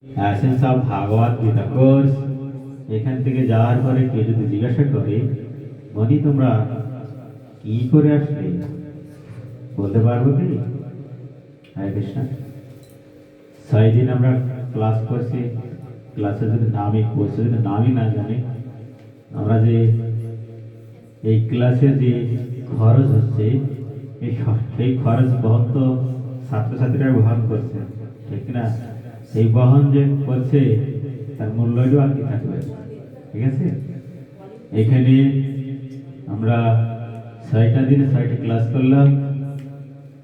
Essence of Bhagavad Gita course. এখান থেকে যাওয়ার পরে কেউ যদি জিজ্ঞাসা করে, মনি তোমরা কি করে আসলে, বলতে পারবো কি? হরে কৃষ্ণ। 6 দিন আমরা ক্লাস করছি। ক্লাসের যদি নামই, কোর্সে যদি নামই না জানি, আমরা যে এই ক্লাসে যে খরচ হচ্ছে, সেই খরচ বহন তো ছাত্রছাত্রীরা বহন করছে, ঠিক না? এই বহন যে করছে তার মূল্যটাও আর কি থাকবে, ঠিক আছে? এখানে আমরা 6টা দিনে 6টা ক্লাস করলাম,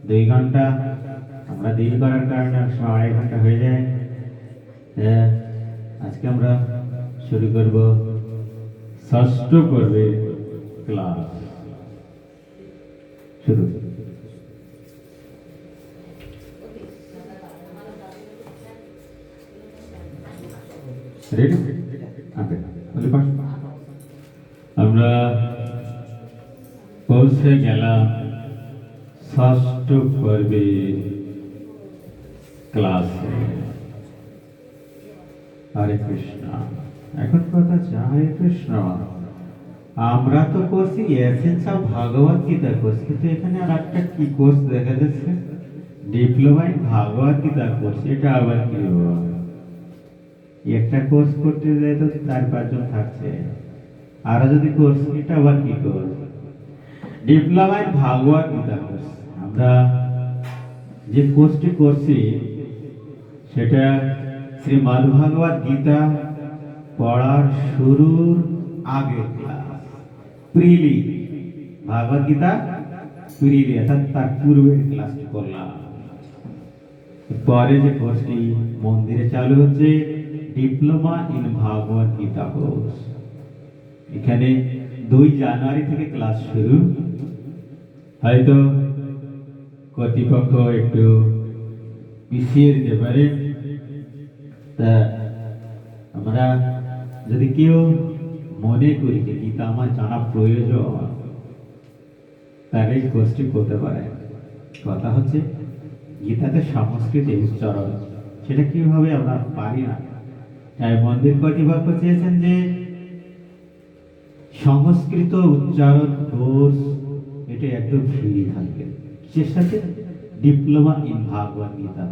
2 ঘন্টা। আমরা দেরি করার কারণে 2.5 ঘন্টা হয়ে যায়। আজকে আমরা শুরু করব 6ষ্ঠ পর্বে ক্লাস। শুরু। রেডি? আমরা পৌঁছে গেলাম 6ষ্ঠ পর্বে ক্লাস। হরে কৃষ্ণ। এখন কথা হচ্ছে, হরে কৃষ্ণ, আমরা তো করছি essence of Bhagavad Gita course, কিন্তু এখানে আর একটা কি কোর্স দেখা যাচ্ছে, diploma in Bhagavad Gita course. এটা আবার কি? একটা কোর্স করতে যায় তো 4-5 জন থাকছে, আর যদি কোর্স, এটা আবার কি course? Diploma in Bhagavad Gita course. আমরা যে কোর্সটি করছি সেটা শ্রীমদ্ ভাগবত গীতা পড়ার শুরুর আগে ক্লাস, প্রিলি ভাগবত গীতা প্রিলি, অর্থাৎ তার পূর্বের ক্লাসটি করলাম। পরে যে কোর্সটি মন্দিরে চালু হচ্ছে, diploma in Bhagavad Gita course. এখানে 2 জানুয়ারি থেকে ক্লাস শুরু। হয়তো কর্তৃপক্ষ একটু পিছিয়ে দিতে পারে, তা আমরা যদি কেউ মনে করি যে গীতা আমার জানা প্রয়োজন, তাহলে এই কোর্সটি করতে পারে। কথা হচ্ছে, গীতাতে সংস্কৃত উচ্চারণ, সেটা কিভাবে আমরা পারি না। তাই মন্দির কর্তৃপক্ষ চেয়েছেন যে সংস্কৃত উচ্চারণ কোর্স এটা একদম ফ্রি থাকবে। কিসের সাথে? ডিপ্লোমা ইন ভাগবত গীতা,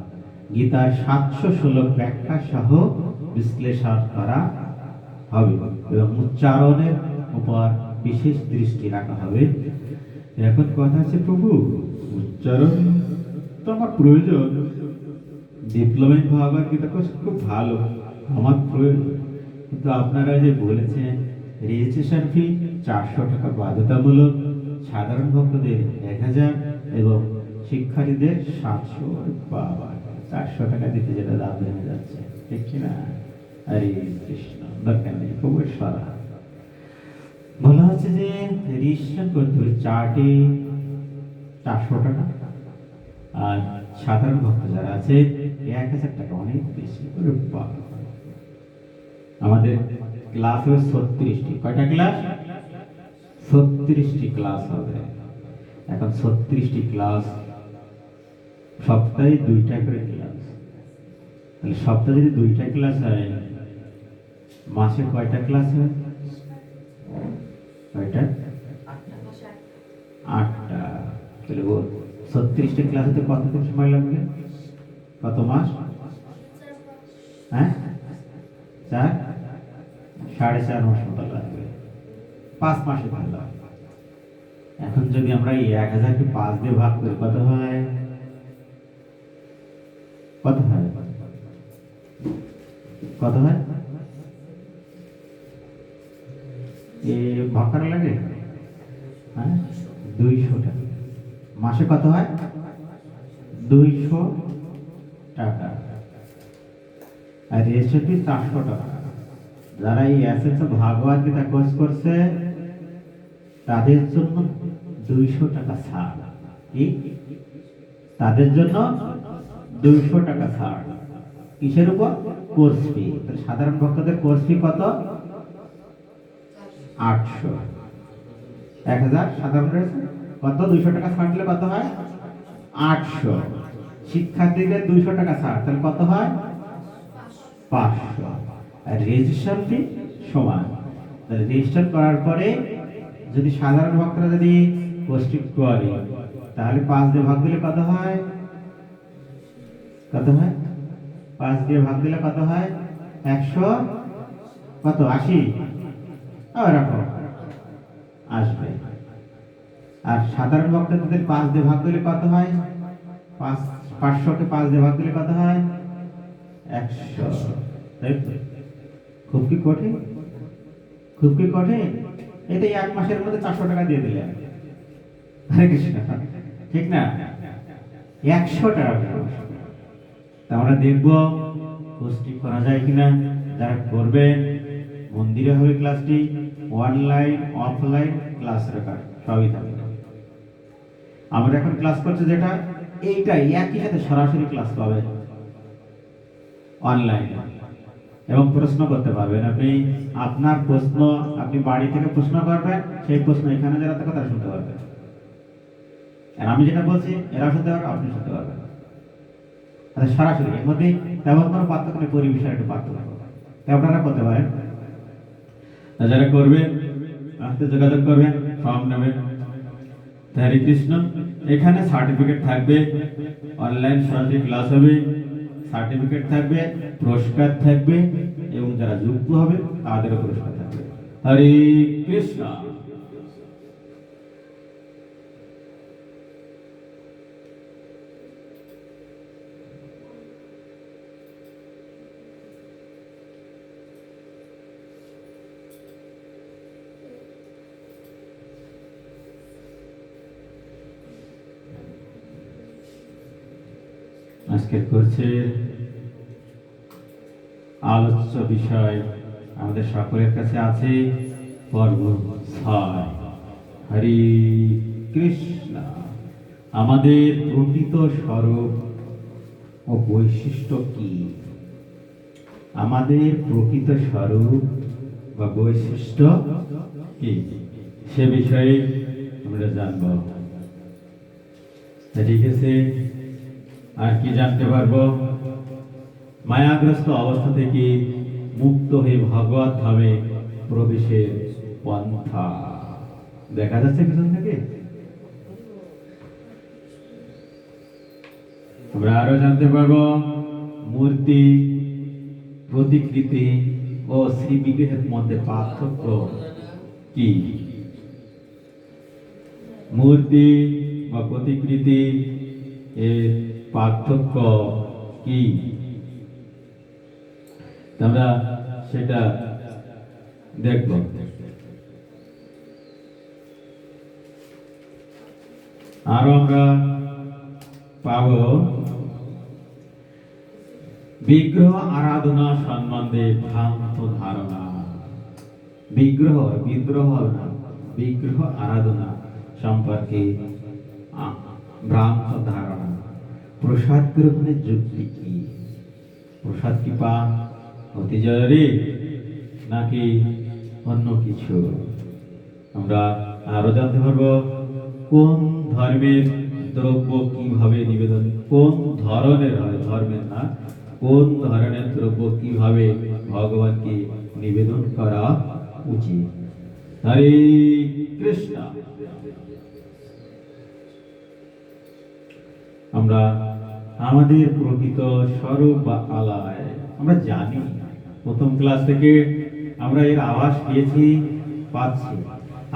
গীতার 700 শ্লোক ব্যাখ্যা সহ বিশ্লেষণ করা হবে এবং উচ্চারণের উপর বিশেষ দৃষ্টি রাখা হবে। এখন কথা আছে, প্রভু উচ্চারণ তো আমার প্রয়োজন, diploma in Bhagavad Gita course খুব ভালো, আমার প্রয়োজন, কিন্তু আপনারা যে বলেছেন রেজিস্ট্রেশন ফি 400 টাকা বাধ্যতামূলক, সাধারণ ভক্তদের 1000 এবং শিক্ষার্থীদের 700। বাবা, 400 টাকা দিতে যেটা দাম হয়ে যাচ্ছে, ঠিক কিনা? হরে কৃষ্ণ। দরকার নেই, খুবই সরা বলা হচ্ছে যে রেজিস্ট্রেশন করতে হবে, চার্টে 400 টাকা, আর সাধারণ ভক্ত যারা আছে 1000 টাকা, অনেক বেশি। আমাদের ক্লাস হবে 36টি। কয়টা ক্লাস? 36টি ক্লাস হবে। এখন 36টি ক্লাস, সপ্তাহে 2টা করে ক্লাস। তাহলে সপ্তাহে যদি 2টা ক্লাস হয়, মাসে কয়টা ক্লাস হয়? কয়টা? 8টা। তাহলে 36টি ক্লাস হতে কতদিন সময় লাগবে? কত মাস? হ্যাঁ, 4.5 মাস মতো লাগবে। 5 মাসে ভালো। এখন যদি আমরা এই 1000কে 5 দিয়ে ভাগ করি, কত হয়? কত হয়? কত হয়? এ ভাগ করা লাগে? হ্যাঁ, 200 টাকা। মাসে কত হয়? 200 টাকা। আর রেজিস্ট্রেশন ফি 400 টাকা। যারা এই essence of Bhagavad Gita course করছে তাদের জন্য 200 টাকা ছাড়। কি? তাদের জন্য 200 টাকা ছাড়। কিসের উপর? Course fee. সাধারণ ভক্তদের কোর্স ফি কত? 800। 1000 সাধারণ রয়েছে কত? 200 টাকা ছাড় দিলে কত হয়? 800। শিক্ষার্থীদের 200 টাকা ছাড়, তাহলে কত হয়? 500, আর রেজিস্ট্রেশন ফি সমান। তাহলে রেজিস্টার করার পরে যদি সাধারণ ভক্তরা যদি পোস্টিং করে, তাহলে 5 দিয়ে ভাগ দিলে কত হয়? কত হয়? 5 দিয়ে ভাগ দিলে কত হয়? 100 কত 80, আবার রাখো আসবে। আর সাধারণ ভক্তদের 5 দিয়ে ভাগ দিলে কত হয়? 500কে 5 দিয়ে ভাগ দিলে কত হয়? 100। তাই তো? খুব কি কঠিন? খুব কি কঠিন? এটা 1 মাসের মধ্যে 400 টাকা দিয়ে দিলেন। হরে কৃষ্ণ, ঠিক না? 100 টাকা। তা আমরা দেখবো পোস্টিং করা যায় কিনা। যারা করবেন মন্দিরে হবে ক্লাসটি, অনলাইন অফলাইন ক্লাস রেকর্ড সবই থাকবে। আমরা এখন ক্লাস করছি যেটা, এইটাই একই সাথে সরাসরি ক্লাস পাবেন অনলাইন, এবং প্রশ্ন করতে পারবেন। আপনি আপনার প্রশ্ন আপনি বাড়ি থেকে প্রশ্ন করবেন, সেই প্রশ্ন এখানে যারা থাকে তারা শুনতে পারবেন। আর আমি যেটা বলছি এরা শুনতে পারবে, আপনি শুনতে পারবেন। আচ্ছা, সরাসরি এর মধ্যে তেমন কোনো পার্থক্য নেই, পরিবেশের একটু পার্থক্য আপনারা করতে পারেন। যারা করবেন আমাদের যোগাযোগ করবেন, ফর্ম নেবেন। হরে কৃষ্ণ। এখানে সার্টিফিকেট থাকবে, অনলাইন সরাসরি ক্লাস হবে, সার্টিফিকেট থাকবে, পুরস্কার থাকবে, এবং যারা যুক্ত হবে তাদেরও পুরস্কার থাকবে। হরে কৃষ্ণ। আজকের কোর্সের আলোচ্য বিষয় আমাদের সকলের কাছে আছে পর্ব 6। হরে কৃষ্ণ। আমাদের প্রকৃত স্বরূপ ও বৈশিষ্ট্য কি? আমাদের প্রকৃত স্বরূপ বা বৈশিষ্ট্য কি, সে বিষয়ে আমরা জানব। ঠিক আছে, আর কি জানতে পারবো? মায়াগ্রস্ত অবস্থা থেকে মুক্ত হয়ে ভগবত ধামে প্রবেশের পন্থা। দেখা যাচ্ছে পিছন থেকে? আমরা আরো জানতে পারবো মূর্তি, প্রতিকৃতি ও শ্রী বিগ্রহের মধ্যে পার্থক্য কি। মূর্তি বা প্রতিকৃতি এর পার্থক্য কি, আমরা সেটা দেখব। আরো আমরা পাব বিগ্রহ আরাধনা সম্বন্ধে ভ্রান্ত ধারণা। বিগ্রহ না, বিগ্রহ আরাধনা সম্পর্কে ভ্রান্ত ধারণা। প্রসাদ গ্রহণের যুক্তি কি? প্রসাদ কি পান অতি জরুরি নাকি অন্য কিছু? আমরা আরো জানতে পারবো কোন ধর্মের দ্রব্য কিভাবে নিবেদন, কোন ধরনের হয়, ধর্মের না, কোন ধরনের দ্রব্য কিভাবে ভগবানকে নিবেদন করা উচিত। হরে কৃষ্ণ। আমরা আমাদের প্রকৃত স্বরূপ বা আলয় আমরা জানি, প্রথম ক্লাস থেকে আমরা এর আভাস পেয়েছি, পাচ্ছি।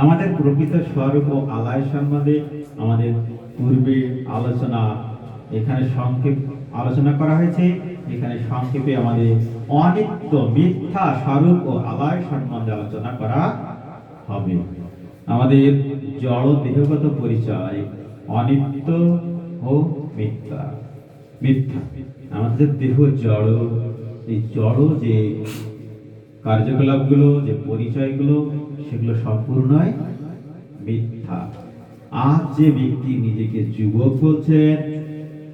আমাদের প্রকৃত স্বরূপ ও আলয় সম্বন্ধে আমাদের পূর্বে আলোচনা, এখানে সংক্ষেপ আলোচনা করা হয়েছে। এখানে সংক্ষেপে আমাদের অনিত্য মিথ্যা স্বরূপ ও আলয় সম্বন্ধে আলোচনা করা হবে। আমাদের জড় দেহগত পরিচয় অনিত্য ও মিথ্যা। মিথ্যা আমাদের দেহ জড়, এই জড় যে কার্যকলাপগুলো, যে পরিচয়গুলো, সেগুলো সম্পূর্ণই মিথ্যা। আজ যে ব্যক্তি নিজেকে যুবক বলছেন,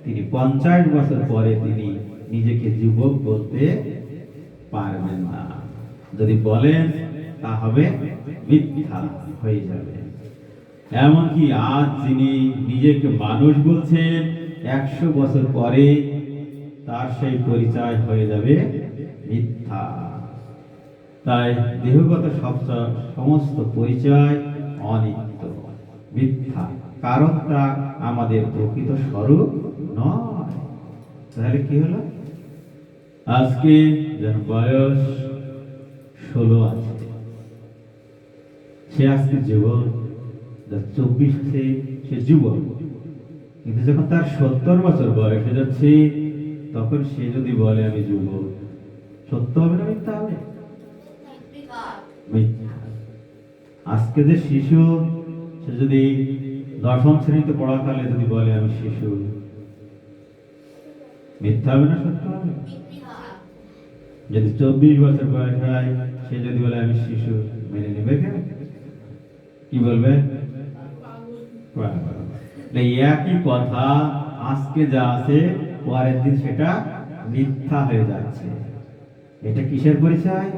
তিনি 50 বছর পরে তিনি নিজেকে যুবক বলতে পারবেন না। যদি বলেন তা হবে মিথ্যা হয়ে যাবে। এমনকি আজ যিনি নিজেকে মানুষ বলছেন, 100 বছর পরে তার সেই পরিচয় হয়ে যাবে মিথ্যা। তাই দেহগত সমস্ত পরিচয় অনিত্য, মিথ্যা, কারণ তা আমাদের প্রকৃত স্বরূপ নয়। তাহলে কি হলো? আজকে যার বয়স 16 আছে, সে আজকে যুবক, যার 24 আছে সে যুবক, কিন্তু যখন তার 70 বছর বয়স হয়ে যাচ্ছে, তখন সে যদি বলে আমি যুবক, সত্য হবে না মিথ্যা হবে? মিথ্যা। আজকে যে শিশু, সে যদি 10ম শ্রেণীতে পড়াকালে যদি বলে আমি শিশু, মিথ্যা হবে না সত্য হবে? যদি 24 বছর বয়স হয়, সে যদি বলে আমি শিশু, মেনে নেবে কেন? কি বলবে? একই কথা, আজকে যা আছে পরের দিন সেটা মিথ্যা হয়ে যাচ্ছে। এটা কিসের পরিচয়?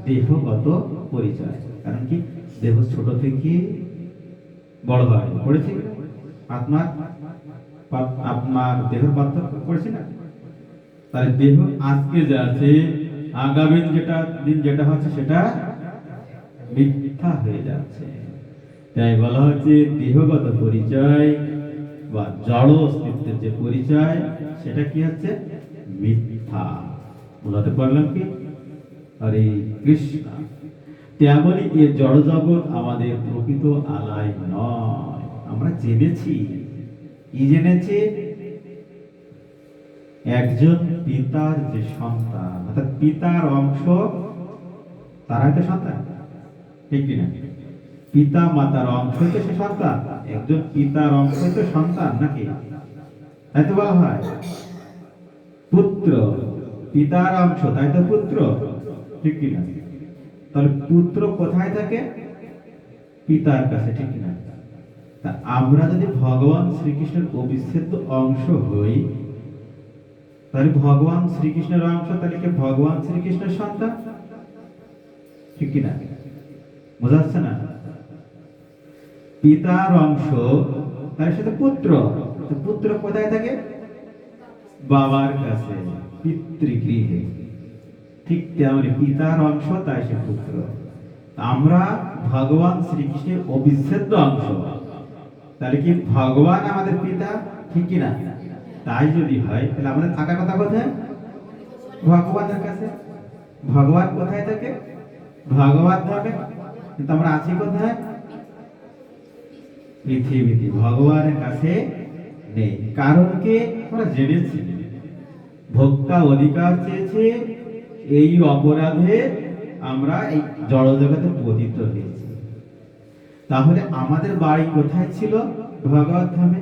দেহগত পরিচয়। কারণ কি? দেহ ছোট থেকে বড় হয়, পড়েছি আপনার আপনার দেহের পার্থক্য পড়েছি না? তাহলে দেহ আজকে যা আছে, আগামী দিন যেটা হচ্ছে সেটা মিথ্যা হয়ে যাচ্ছে। তাই বলা হচ্ছে দেহগত পরিচয় বা জড় অস্তিত্বের যে পরিচয়, সেটা কি হচ্ছে? মিথ্যা। বুঝাতে পারলাম কি? হরে কৃষ্ণ। তেমনি এ জড় জগৎ আমাদের প্রকৃত আলাই নয়। আমরা জেনেছি, কি জেনেছি? একজন পিতার যে সন্তান, অর্থাৎ পিতার অংশ, তারাই তো সন্তান, ঠিক কিনা? পিতা মাতার অংশ তো সে সন্তান, একজন পিতার অংশ তো সন্তান, নাকি? তাই তো বলা হয় পুত্র, পিতার অংশ, তাই তো পুত্র, ঠিক কিনা? তাহলে পুত্র কোথায় থাকে? পিতার কাছে, ঠিক কিনা? তা আমরা যদি ভগবান শ্রীকৃষ্ণের অবিচ্ছেদ্য অংশ হই, তাহলে ভগবান শ্রীকৃষ্ণের অংশ, তাহলে কি ভগবান শ্রীকৃষ্ণের সন্তান, ঠিক কিনা? বোঝা যাচ্ছে না? পিতার অংশ, তার সাথে পুত্র, পুত্র কোথায় থাকে? বাবার কাছে, পিতৃগৃহে। ঠিক তেমনি পিতার অংশ, তাই সে পুত্র। আমরা ভগবান শ্রীকৃষ্ণের অবিচ্ছেদ্য অংশ, তাহলে কি ভগবান আমাদের পিতা, ঠিক কিনা? তাই যদি হয়, তাহলে আমাদের থাকার কথা কোথায়? ভগবানের কাছে। ভগবান কোথায় থাকে? ভগবান থাকে, কিন্তু আমরা আছি কোথায়? পৃথিবীতে, ভগবানের কাছে নেই। কারণ কি? আমরা জেনেছি ভোক্তা অধিকার চেয়েছে, এই অপরাধে আমরা এই জড় জগতে পতিত হয়েছি। তাহলে আমাদের বাড়ি কোথায় ছিল? ভগবত ধামে,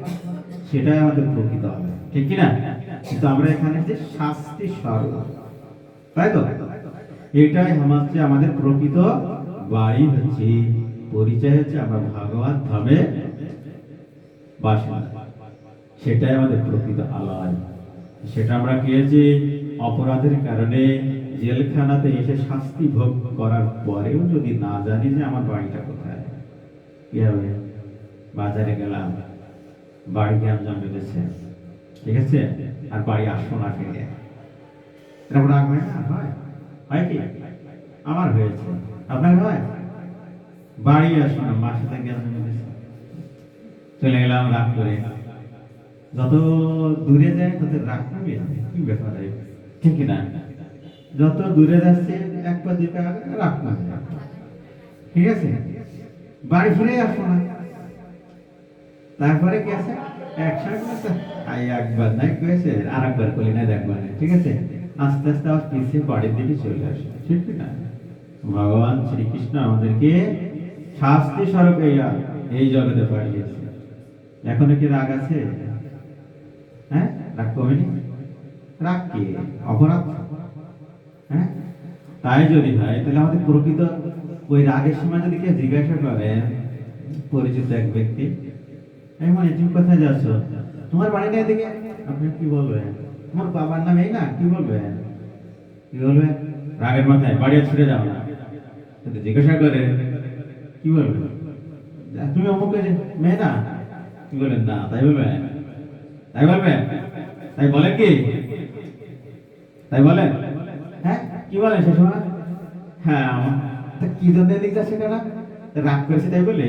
সেটাই আমাদের প্রকৃত হবে, ঠিক কিনা? কিন্তু আমরা এখানে যে শাস্তি স্বরূপ, তাই তো? এটাই হচ্ছে আমাদের প্রকৃত বাড়ি, হচ্ছে পরিচয়, হচ্ছে আমরা ভগবত ধামে বাসিন্দা, সেটাই আমাদের প্রকৃত আলয়। সেটা আমরা পেয়েছি অপরাধের কারণে জেলখানাতে এসে শাস্তি ভোগ করার পরেও যদি না জানি যে আমার বাড়িটা কোথায়, কি হবে? বাজারে গেলাম, বাড়ি গ্যাঞ্জাম বেঁধেছে, ঠিক আছে, আর বাড়ি আসবো না ফিরে, এরকম রাগ হয় না? হয় কি? আমার হয়েছে, আপনার হয়? বাড়ি আসবো না, মার সাথে গ্যাঞ্জাম বেঁধেছে, চলে গেলাম রাগ করে। যত দূরে যায় তত রাগ কমে যাবে, কি ব্যাপার, ঠিক না? যত দূরে যাচ্ছে এক পা দুই পা রাগ কমে যাবে, ঠিক আছে? বাড়ি ফিরে আসবো না, তারপরে কি আছে? একসাথে একবার নাই কয়েছে, আর একবার করলি না, দেখবার না, ঠিক আছে? আস্তে আস্তে আবার পিছিয়ে বাড়ির দিকে চলে আসে, ঠিক না? ভগবান শ্রীকৃষ্ণ আমাদেরকে শাস্তি স্বরূপ এই জগতে পাঠিয়েছে। এখনো কি রাগ আছে? হ্যাঁ, রাগ কমেনি? রাগ কি? অপরাধ। হ্যাঁ, তাই যদি হয়, তাহলে আমাদের প্রকৃত ওই রাগের সময় যদি কেউ জিজ্ঞাসা করে, পরিচিত এক ব্যক্তি, এমন তুমি কোথায় যাচ্ছ? তোমার বাড়ি নেই দিকে, আপনি কি বলবেন? তোমার বাবার নাম এই না, কি বলবেন? কি বলবেন? রাগের মাথায় বাড়ি ছুটে যাও না, যদি জিজ্ঞাসা করে কি বলবেন? তুমি অমুক মেয়ে না, কি বলেন? না, তাই বলবেন? তাই বলবেন? তাই বলেন কি? তাই বলেন? হ্যাঁ, কি কি বলে সে সময়? হ্যাঁ, তা কি জন্য এদিক যাচ্ছে কেন? রাগ করেছে তাই বলে?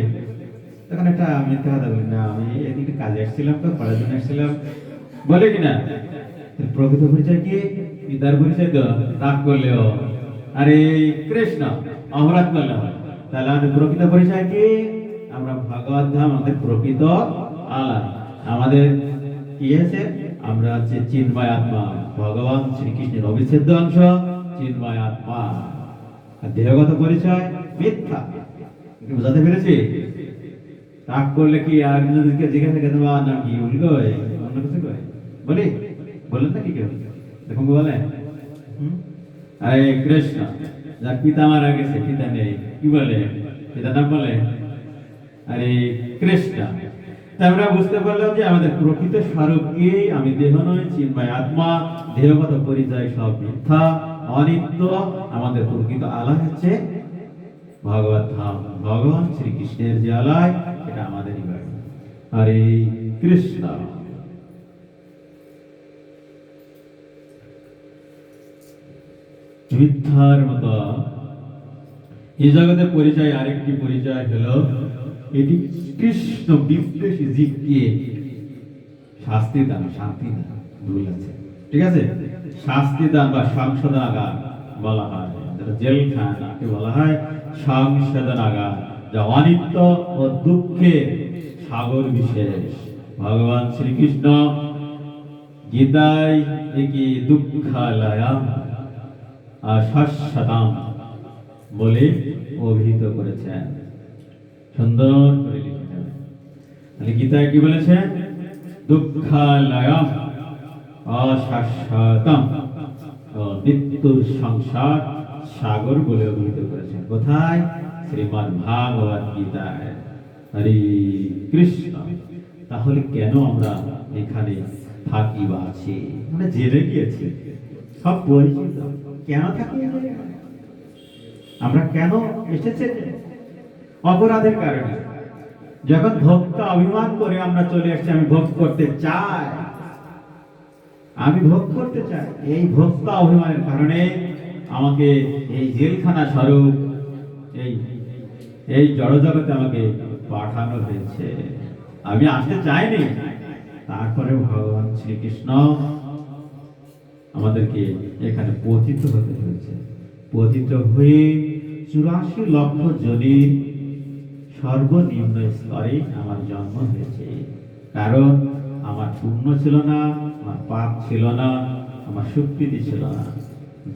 তখন একটা মিথ্যা কথা বলি, না আমি এদিকে কাজে আসছিলাম, তো পড়ার জন্য আসছিলাম, বলে কিনা? প্রকৃত পরিচয় কি? পিতার পরিচয় তো রাগ করলেও আরে কৃষ্ণ, অপরাধ করলে হয়। তাহলে আমাদের প্রকৃত পরিচয় কি? আমরা ভগবত ধাম, আমাদের প্রকৃত আলা, আমাদের কি আছে? আমরা হচ্ছে চিন্ময় আত্মা, ভগবান শ্রীকৃষ্ণের অবিচ্ছেদ্য অংশ চিন্ময় আত্মা। আর দেহগত পরিচয় মিথ্যা। বুঝাতে পেরেছি? রাগ করলে কি আর একজনকে জিজ্ঞাসা করতে পারবা না কি ভুল কয়, অন্য কিছু কয়? বলি বলেন না কি কেউ দেখুন বলে আরে কৃষ্ণ, যার পিতা মারা গেছে, পিতা নেই, কি বলে? পিতা নাম বলে আরে কৃষ্ণ। আমরা বুঝতে পারলাম যে আমাদের প্রকৃত স্বরূপ কি? আমি দেহ নয়, চিন্ময় আত্মা, দেহগত পরিচয় সব মিথ্যা, অনিত্য। আমাদের প্রকৃত আলয় হচ্ছে ভগবত ধাম, ভগবান শ্রীকৃষ্ণের যে আলয়, এটা আমাদেরই বাড়ি। হরে কৃষ্ণ। মিথ্যার মতো এই জগতের পরিচয় আরেকটি পরিচয় হলো এটি কৃষ্ণ বিদ্বেষী জীবকে শাস্তি দান, শান্তি দান, ভুল আছে, ঠিক আছে? শাস্তি দান বা সংশোধনাগার বলা হয়, যেটা জেলখানাকে বলা হয় সংশোধনাগার, যা অনিত্য ও দুঃখের সাগর বিশেষ। ভগবান শ্রীকৃষ্ণ গীতায় একে দুঃখালয়াম শাশ্বতাম বলে অভিহিত করেছেন, সুন্দর করে লিখেছেন। তাহলে গীতায় কি বলেছেন? দুঃখালয়ম অশাশ্বতম, মৃত্যুর সংসার সাগর বলে অভিহিত করেছেন। কোথায়? শ্রীমদ্ ভাগবত গীতায়। হরে কৃষ্ণ। তাহলে কেন আমরা এখানে থাকি বা আছি? আমরা জেলে গিয়েছি, সব পরিচিত। কেন থাকি? আমরা কেন এসেছে? অপরাধের কারণে। যখন ভোক্তা অভিমান করে আমরা চলে আসছি, আমি ভোগ করতে চাই, আমি ভোগ করতে চাই, এই ভোক্তা অভিমানের কারণে আমাকে এই জেলখানা স্বরূপ এই জড়জগতে আমাকে পাঠানো হয়েছে। আমি আসতে চাইনি, তারপরে ভগবান শ্রীকৃষ্ণ আমাদেরকে এখানে পতিত হতে হয়েছে। পতিত হয়ে 84 লক্ষ জনের সর্বনিম্ন স্তরে আমার জন্ম হয়েছে। কারণ আমার পুণ্য ছিল না, আমার পাপ ছিল না, আমার সুকৃতি ছিল না।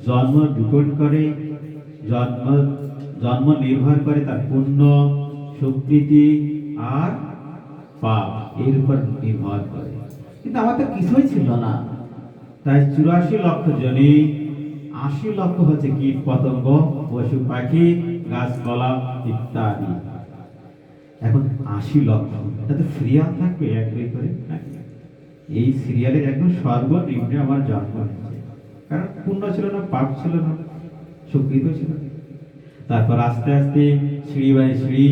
জন্ম ডিপেন্ড করে, জন্ম নির্ভর করে তার পুণ্য, সুকৃতি আর পাপ, এর উপর নির্ভর করে। কিন্তু আমার তো কিছুই ছিল না। তাই 84 লক্ষ জনে 80 লক্ষ হচ্ছে কীট পতঙ্গ, পশু পাখি, গাছপালা ইত্যাদি। এখন 80 লক্ষ, তাতে সিরিয়াল থাকবে এক দুই করে নাকি? এই সিরিয়ালের একদম সর্বনিম্নে আমার জন্ম হয়েছে। কারণ পুণ্য ছিল না, পাপ ছিল না, সুকৃত ছিল না। তারপর আস্তে আস্তে সিঁড়ি বাই সিঁড়ি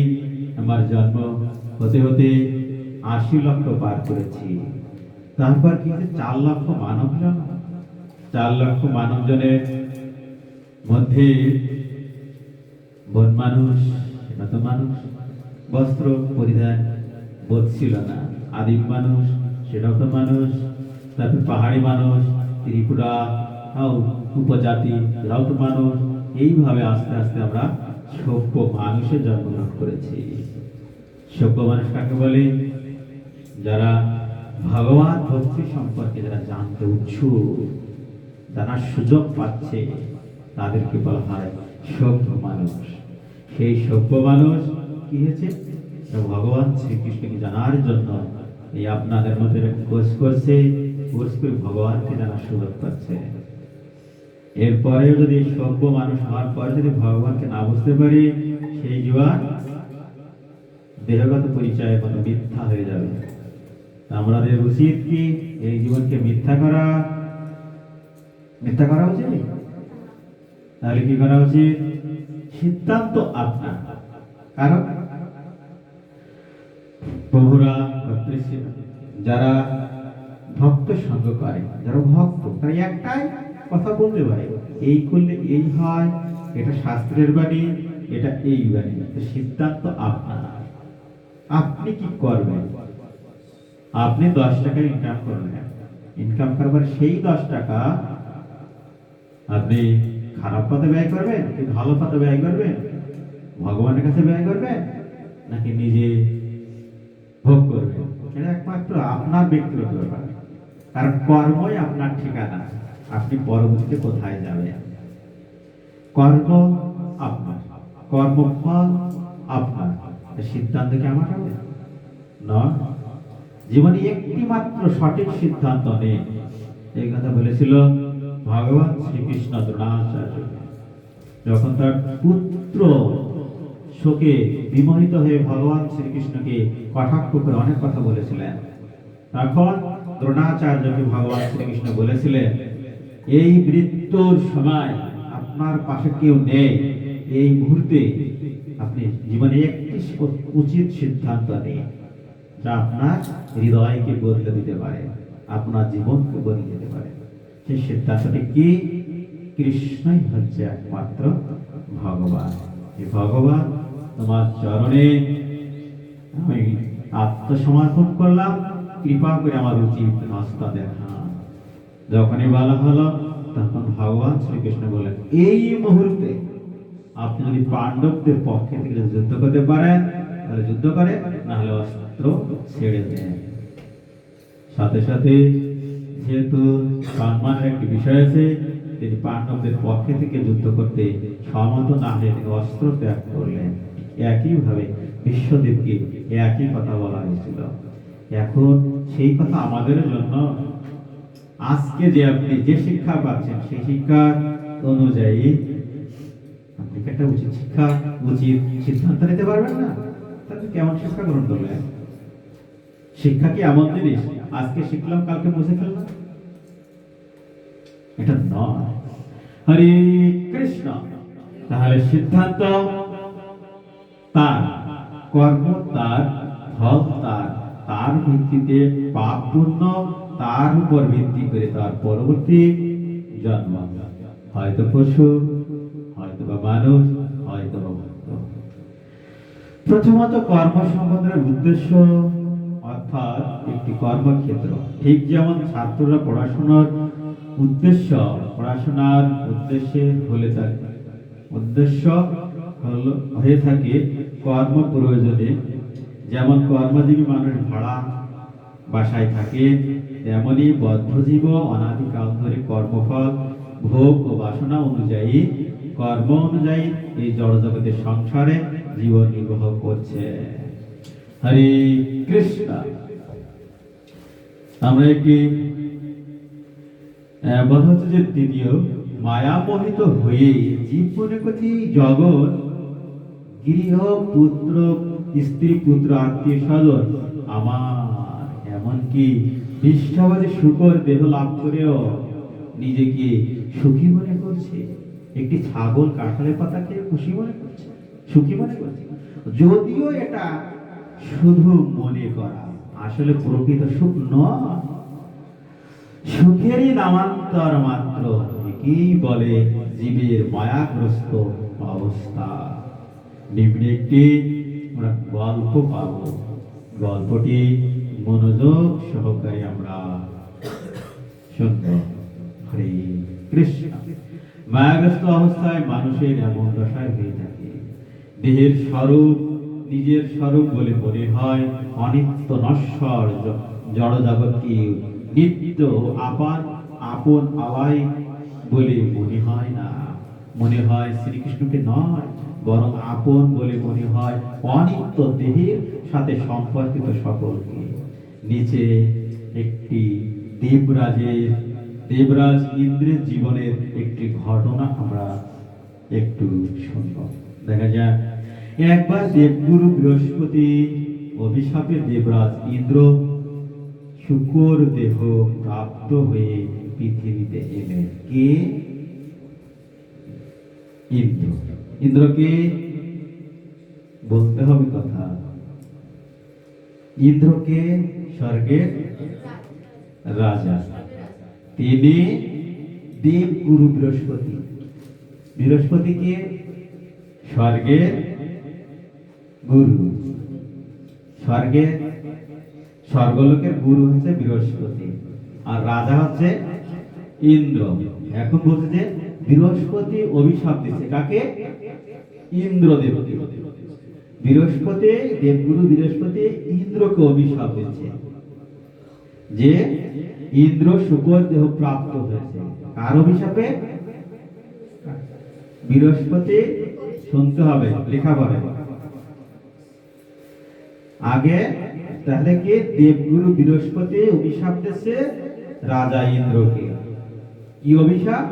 আমার জন্ম হতে হতে 80 লক্ষ পার করেছি। তারপর কি হচ্ছে? 4 লক্ষ মানব জন্ম। 4 লক্ষ মানব জনের মধ্যে বন মানুষ, উন্নত মানুষ, বস্ত্র পরিধান বোধ ছিল না, আদিম মানুষ, সেটাও তো মানুষ। তারপর পাহাড়ি মানুষ, ত্রিপুরা উপজাতি, এরাও তো মানুষ। এইভাবে আস্তে আস্তে আমরা সভ্য মানুষের জন্মগ্রহণ করেছি। সভ্য মানুষ কাকে বলে? যারা ভগবান ভক্তি সম্পর্কে যারা জানতে উৎসুক, জানার সুযোগ পাচ্ছে, তাদেরকে বলা হয় সভ্য মানুষ। সেই সভ্য মানুষ কি হয়েছে? ভগবান শ্রীকৃষ্ণকে জানার জন্য এই আপনাদের মধ্যে কোর্স করছে, কোর্স করে ভগবানকে জানার সুযোগ পাচ্ছে। এরপরেও যদি সভ্য মানুষ হওয়ার পরে যদি ভগবানকে না বুঝতে পারি, সেই জীবন দেহগত পরিচয়ের মতো মিথ্যা হয়ে যাবে। আমাদের উচিত কি? এই জীবনকে মিথ্যা করা, মিথ্যা করা উচিত। তাহলে কি করা উচিত? সিদ্ধান্ত আপনার। কারণ প্রভুরা, যারা ভক্ত সঙ্গ করে, যারা ভক্ত, তারা একটাই কথা বলতে পারে, এই করলে এই হয়, এটা শাস্ত্রের বাণী, এটা এই বাণী। সিদ্ধান্ত আপনার, আপনি কি করবেন। আপনি 10 টাকা ইনকাম করলেন, ইনকাম করবার সেই 10 টাকা আপনি খারাপ পথে ব্যয় করবেন কি ভালো পথে ব্যয় করবেন, ভগবানের কাছে ব্যয় করবেন নাকি নিজে ভোগ করবেন, এটা একমাত্র আপনার ব্যক্তিগত ব্যাপার। কারণ কর্মই আপনার ঠিকানা, আপনি পরবর্তীতে কোথায় যাবেন। কর্ম আপনার, কর্মফল আপনার, সিদ্ধান্ত কি আমার হবে না। জীবনে একটি মাত্র সঠিক সিদ্ধান্ত নেই, এই কথা বলেছিল ভগবান শ্রীকৃষ্ণ দ্রোণাচার্য। যখন তার পুত্র শোকে বিমোহিত হয়ে ভগবান শ্রীকৃষ্ণকে কটাক্ষ করে অনেক কথা বলেছিলেন, তখন দ্রোণাচার্যকে ভগবান শ্রীকৃষ্ণ বলেছিলেন, এই মৃত্যুর সময় আপনার পাশে কেউ নেই, এই মুহূর্তে আপনি জীবনে একটি উচিত সিদ্ধান্ত নিন, যা আপনার হৃদয়কে বদলে দিতে পারে, আপনার জীবনকে বদলে দিতে পারে। সেই সিদ্ধান্তটি কি? কৃষ্ণই হচ্ছে একমাত্র ভগবান। এই ভগবান তোমার চরণে আমি আত্মসমর্পণ করলাম, কৃপা করে আমার উচিত রাস্তা দেখান। যখনই বলা হলো তখন ভগবান শ্রীকৃষ্ণ বলেন, এই মুহূর্তে আপনি যদি পাণ্ডবদের পক্ষে থেকে যুদ্ধ করতে পারেন তাহলে যুদ্ধ করে, না হলে অস্ত্র ছেড়ে দেন। সাথে সাথে যেহেতু সম্মানের একটি বিষয় আছে, তিনি পাণ্ডবদের পক্ষে থেকে যুদ্ধ করতে সম্মত না হয়ে তিনি অস্ত্র ত্যাগ করলেন। একইভাবে বিশ্বদেবকে একই কথা বলা হয়েছিল। এখন সেই কথা আমাদের জন্য আজকে যে আপনি যে শিক্ষা পাচ্ছেন সেই শিক্ষা অনুযায়ী আপনি একটা উচিত শিক্ষা, উচিত সিদ্ধান্ত নিতে পারবেন না, তাহলে কেমন শিক্ষা গ্রহণ করবেন? শিক্ষা কি এমন জিনিস আজকে শিখলাম কালকে মুছে ফেললাম? এটা নয়। হরে কৃষ্ণ। তাহলে সিদ্ধান্ত তার, কর্ম তার, ফল তার, তার ভিত্তিতে পাপ পুণ্য তার উপর ভিত্তি করে তার পরবর্তী জন্ম, হয়তো পশু, হয়তো বা মানুষ, হয়তো বা ভক্ত। প্রথমত কর্ম সম্বন্ধের উদ্দেশ্য অর্থাৎ একটি কর্মক্ষেত্র। ঠিক যেমন ছাত্ররা পড়াশোনার উদ্দেশ্যে হলে থাকে, উদ্দেশ্য হয়ে থাকে কর্ম প্রয়োজনে। যেমন কর্মজীবী মানুষ ভাড়া বাসায় থাকে, তেমনি বদ্ধজীব অনাদিকাল ধরে কর্মফল ভোগ ও বাসনা অনুযায়ী, কর্ম অনুযায়ী এই জড়জগতের সংসারে জীবন নির্বাহ করছে। হরে কৃষ্ণ। আমরা একটি বলা হচ্ছে যে দ্বিতীয় মায়ামোহিত হয়ে জীব মনে করছে জগৎ, গৃহ, পুত্র, স্ত্রী, পুত্র, আত্মীয় স্বজন আমার, এমনকি বিষ্ঠাবাদী শুকর দেহ লাভ করেও নিজেকে সুখী মনে করছে। একটি ছাগল কাঁঠালের পাতা খেয়ে খুশি মনে করছে, সুখী মনে করছে, যদিও এটা শুধু মনে করা, আসলে প্রকৃত সুখ নয়, সুখেরই নামান্তর মাত্র। একেই বলে জীবের মায়াগ্রস্ত অবস্থা। নিম্নে একটি আমরা গল্প পাব, গল্পটি মনোযোগ সহকারে আমরা শুনব। হরে কৃষ্ণ। মায়াগ্রস্ত অবস্থায় মানুষের এমন দশায় হয়ে থাকে, দেহের স্বরূপ নিজের স্বরূপ বলে মনে হয়, অনিত্য নশ্বর জড় জগৎকে নিত্য আপন আলাই বলে মনে হয় না। মনে হয় শ্রীকৃষ্ণকে নয়, বরং আপন বলে মনে হয় অনিত্য দেহের সাথে সম্পর্কিত সকলকে। নিচে একটি দেবরাজ ইন্দ্রের জীবনের একটি ঘটনা আমরা একটু শুনব। দেখা যাক, একবার দেবগুরু বৃহস্পতি অভিশাপে দেবরাজ ইন্দ্র শুকর দেহ প্রাপ্ত হয়ে পৃথিবীতে এলেন। কে? ইন্দ্র। ইন্দ্রকে বলতে হবে কথা, ইন্দ্রকে স্বর্গের রাজা, তিনি দেবগুরু বৃহস্পতি। বৃহস্পতিকে স্বর্গের গুরু, স্বর্গের স্বর্গলোকের গুরু হচ্ছে বৃহস্পতি, আর রাজা হচ্ছে ইন্দ্র। এখন বলছে যে বৃহস্পতি অভিশাপ দিচ্ছে কাকে? ইন্দ্রদেব। বৃহস্পতি দেবগুরু বৃহস্পতি ইন্দ্রকে অভিশাপ দিচ্ছে যে ইন্দ্র শুকর দেহ প্রাপ্ত হয়েছে। কার অভিশাপে? বৃহস্পতি। শুনতে হবে, লেখা পড়ে আগে। তাহলে কি দেবগুরু বৃহস্পতি অভিশাপ দিচ্ছে রাজা ইন্দ্রকে। কি অভিশাপ?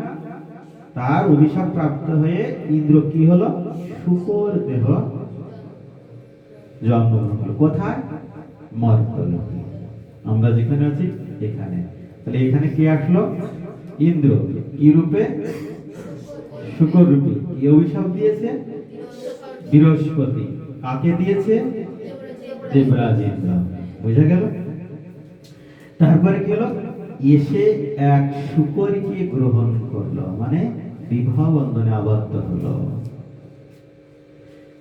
তার অভিশাপ প্রাপ্ত হয়ে ইন্দ্র কি হলো? শুকর দেহ জন্মগ্রহণ হলো। কোথায়? মর্তলোকে। আমরা যেখানে আছি এখানে। তাহলে এখানে কে আসলো? ইন্দ্র। কি রূপে? শুকর রূপে। কি অভিশাপ দিয়েছে? বৃহস্পতি। কাকে দিয়েছে? দেবরাজ ইন্দ্র। বুঝা গেল? তারপরে কি হলো? এসে এক শুকরীকে গ্রহণ করলো, মানে বিবাহ বন্ধনে আবদ্ধ হলো।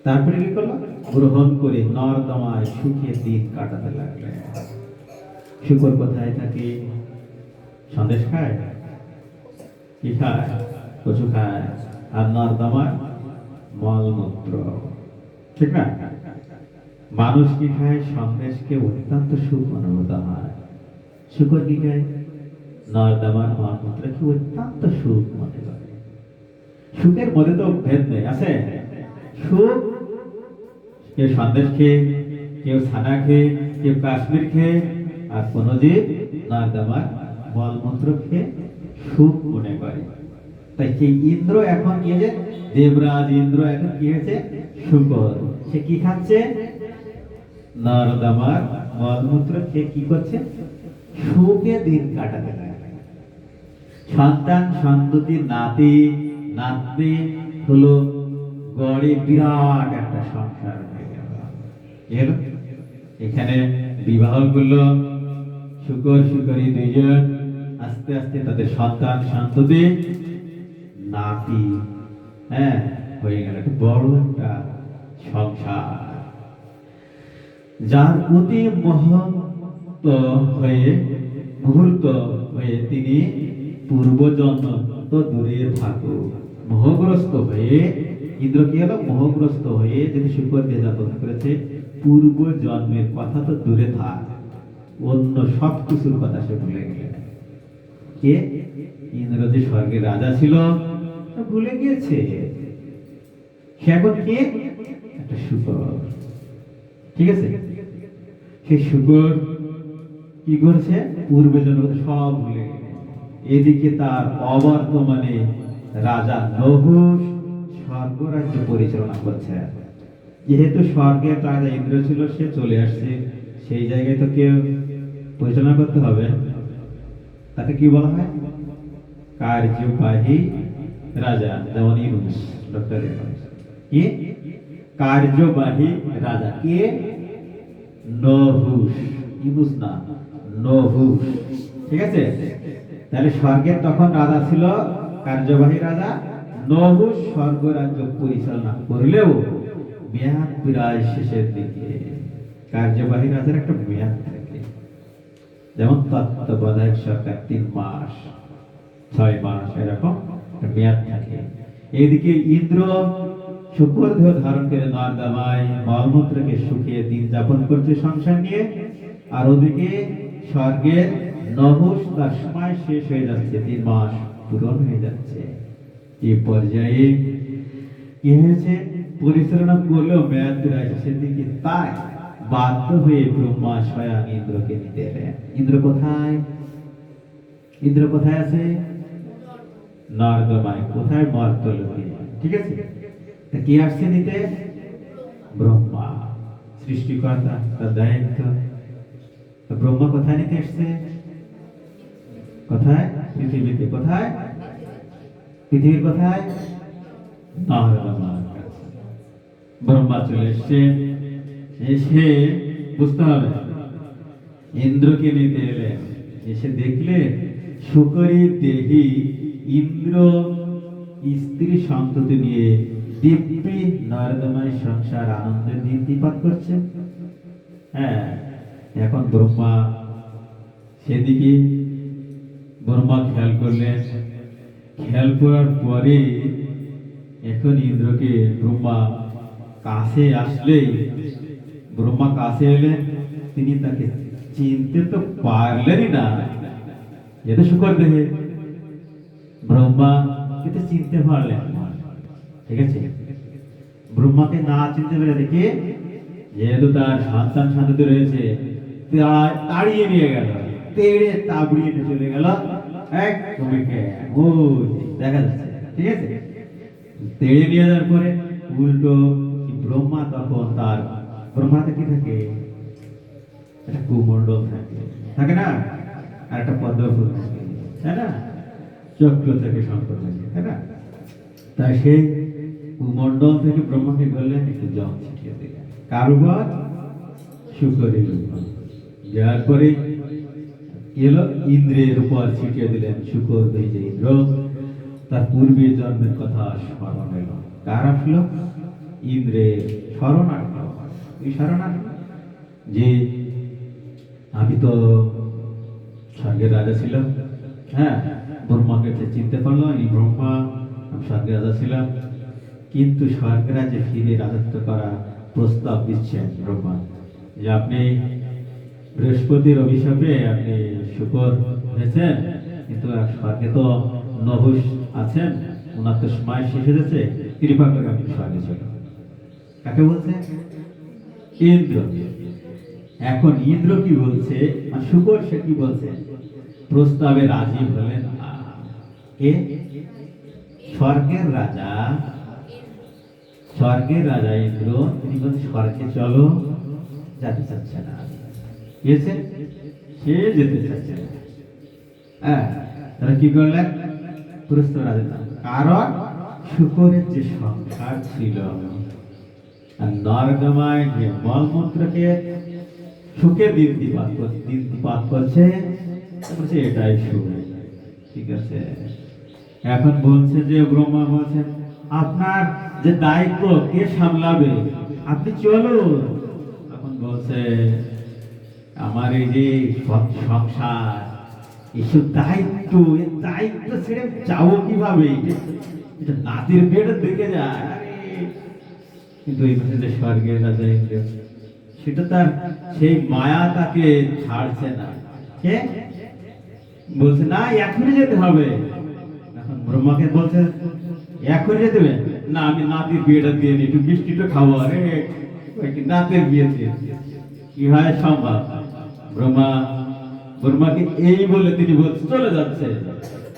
তারপরে কি করলো? গ্রহণ করে নর্দমায় সুখে দিন কাটাতে লাগলো। শুকর কোথায় থাকে? সন্দেশ খায়, কি খায়? কচু খায়। আর নর্দমায় মলমূত্র, ঠিক না? মানুষ কি খায়? সন্দেশকে অত্যন্ত সুখ অনুভূত হয়। শুকর কি খায়? নর্দমার মলমূত্রকে অত্যন্ত সুখ মনে করে। সুখের মধ্যে তো ভেদ নেই, আছে সুখ। কেউ সন্দেশ খেয়ে, কেউ ছানা খেয়ে, কেউ কাশ্মীর খেয়ে, আর কোন জীব নর্দমার মলমূত্র খেয়ে সুখ মনে করে। তাই সেই ইন্দ্র এখন কি হয়েছে? দেবরাজ ইন্দ্র এখন কি হয়েছে? শুকর। সে কি খাচ্ছে? নর্দমার মলমূত্র খেয়ে কি করছে? সুখে দিন কাটাতে লাগে। সন্তান সন্ততি, নাতি নাতনি হলো, গড়ে বিরাট একটা সংসার হয়ে গেল। এখানে বিবাহ করলো শুকর শুকরী দুইজন। আস্তে আস্তে তাদের সন্তান সন্ততি, নাতি, হ্যাঁ, হয়ে গেল একটা বড় একটা সংসার। যার অতি মুহূর্ত হয়ে তিনি পূর্বজন্ম তো দূরে থাকুক, মোহগ্রস্ত হয়ে ইন্দ্র কি হলো? মোহগ্রস্ত হয়ে যদি শুকর দিয়ে যাপন করেছে, পূর্ব জন্মের কথা তো দূরে থাক, অন্য সব কিছুর কথা সে ভুলে গেলেন। কে? ইন্দ্র যে স্বর্গের রাজা ছিল ভুলে গিয়েছে। সে এখন কে? একটা শুকর। ঠিক আছে? সেই শুকর কি করছে? পূর্বে জন্ম সব ভুলে গেছে। এদিকে তার অবর্তমানে রাজা নহুষ স্বর্গ রাজ্য পরিচালনা করছে। যেহেতু স্বর্গের রাজা ইন্দ্র ছিল, সে চলে আসছে, সেই জায়গায় তো কেউ পরিচালনা করতে হবে। তাকে কি বলা হয়? কার্যবাহী রাজা। যেমন ইউনূস, ডক্টর ইউনূস কি কার্যবাহী রাজা। কে? নহুষ। ইউনূস না, নহুষ। ঠিক আছে? তাহলে স্বর্গের তখন রাজা ছিল কার্যবাহী রাজা নহুষ। স্বর্গ রাজ্য পরিচালনা করলেও মেয়াদ প্রায় শেষের দিকে। কার্যবাহী রাজার একটা মেয়াদ থাকে, যেমন তত্ত্বাবধায়ক সরকার 3 মাস 6 মাস এরকম মেয়াদ থাকে। এইদিকে ইন্দ্র শুকর দেহ ধারণ করে নর্দমায় মলমূত্রকে শুকিয়ে দিন যাপন করছে সংসার নিয়ে। আর ওদিকে স্বর্গের নহুষ তার সময় শেষ হয়ে যাচ্ছে, 3 মাস পূরণ হয়ে যাচ্ছে। এই পর্যায়ে কি হয়েছে? পরিচালনা করলেও মেয়াদ প্রায় শেষের দিকে। তাই বাধ্য হয়ে ব্রহ্মা স্বয়ং ইন্দ্রকে নিতে এলেন। ইন্দ্র কোথায়? ইন্দ্র কোথায় আছে? নর্দমায়। কোথায়? মর্তলোকে। ঠিক আছে? কে আসছে নিতে? ব্রহ্মা, সৃষ্টিকর্তা, তার দায়িত্ব। ব্রহ্মা কোথায় নিতে এসছে? কোথায়? পৃথিবীতে। কোথায়? পৃথিবীর কোথায়? নর্দমার কাছে। ব্রহ্মা চলে এসছে। এসে বুঝতে হবে ইন্দ্রকে নিতে এলেন। এসে দেখলে শুকরী দেহী ইন্দ্র স্ত্রী সন্ততি নিয়ে দিব্যি নরদময় সংসার আনন্দে দিনপাত করছে। হ্যাঁ, এখন ব্রহ্মা সেদিকে ব্রহ্মা খেয়াল করলেন। খেয়াল করার পরে এখন ইন্দ্রকে ব্রহ্মা কাছে আসলেই, ব্রহ্মা কাছে এলেন, তিনি তাকে চিনতে তো পারলেনই না। যেটা শুকর দেখে ব্রহ্মা কিন্তু চিনতে পারলেন না। ঠিক আছে, ব্রহ্মাকে না চিনতে পেরে দেখে যেহেতু তার সন্তান সন্ততি রয়েছে, তাড়িয়ে নিয়ে গেল, তেড়ে তাবড়িয়ে নিয়ে চলে গেল এক ভূমিকে। ও দেখা যাচ্ছে, ঠিক আছে। তেড়ে নিয়ে যাওয়ার পরে উল্টো ব্রহ্মা তখন তার, ব্রহ্মাতে কি থাকে, একটা কুমণ্ডল থাকে, থাকে না, আর একটা পদ্ম ফুল থাকে, তাই না, চক্র থেকে শঙ্খ থাকে, তাই না। তাই সেই কুমণ্ডল থেকে ব্রহ্মাকে বললেন একটু জল ছিটিয়ে দিলেন, কার উপর, শুকরের উপর। যার পরে এলো ইন্দ্রের উপর ছিটিয়ে দিলেন। শুকর যে ইন্দ্র, তার পূর্বের জন্মের কথা স্মরণ এলো। কার আসলো, ইন্দ্রের স্মরণ আসলো। এই স্মরণ আসলো যে আমি তো স্বর্গের রাজা ছিলাম। হ্যাঁ, ব্রহ্মাকে চিনতে পারলো, এই ব্রহ্মা, আমি স্বর্গের রাজা ছিলাম, কিন্তু স্বর্গের রাজ্যে ফিরে রাজত্ব করা প্রস্তাব দিচ্ছেন ব্রহ্মা, যে আপনি বৃহস্পতির অভিশাপে আপনি শুকর হয়েছেন, কিন্তু স্বর্গে তো নহুষ আছেন, ওনার তো সময় শেষ হয়ে যাচ্ছে, কৃপা করে আপনি স্বর্গে চলুন। কাকে বলছে, ইন্দ্র। এখন ইন্দ্র কি বলছে, আর শুকর সে কি বলছে, প্রস্তাবে রাজি হলেন না। কে, স্বর্গের রাজা, স্বর্গের রাজা ইন্দ্র, তিনি বলছেন স্বর্গে চলো, যেতে চাচ্ছে না। সে যেতে চাচ্ছে না। হ্যাঁ, তারা কি করলেন, প্রস্তাব রাজি না। কারণ শুকরের যে সংসার ছিল, আর নর্দমায় যে মলমূত্রকে সুখে দিনপাত করছে, এটাই সুখ। ঠিক আছে, এখন বলছে যে ব্রহ্মা বলছেন আপনার যে দায়িত্ব কে সামলাবে, আপনি চলুন। এখন বলছে আমার এই যে সংসার, এসব দায়িত্ব, এই দায়িত্ব ছেড়ে যাবো কিভাবে, এটা নাতির পেটে দেখে যায়। কিন্তু এই পাশে যে স্বর্গের রাজা ইন্দ্র, সেটা তার সেই মায়া তাকে ছাড়ছে না। কে বলছে না এখনই যেতে হবে। এখন ব্রহ্মাকে বলছে এখনই যেতে হবে না, আমি নাতির বিয়েটা দিয়ে নি, একটু মিষ্টিটা খাবো। আরে নাতির বিয়ে দিয়ে কি হয় সম্ভব? ব্রহ্মাকে এই বলে তিনি বলছে চলে যাচ্ছে,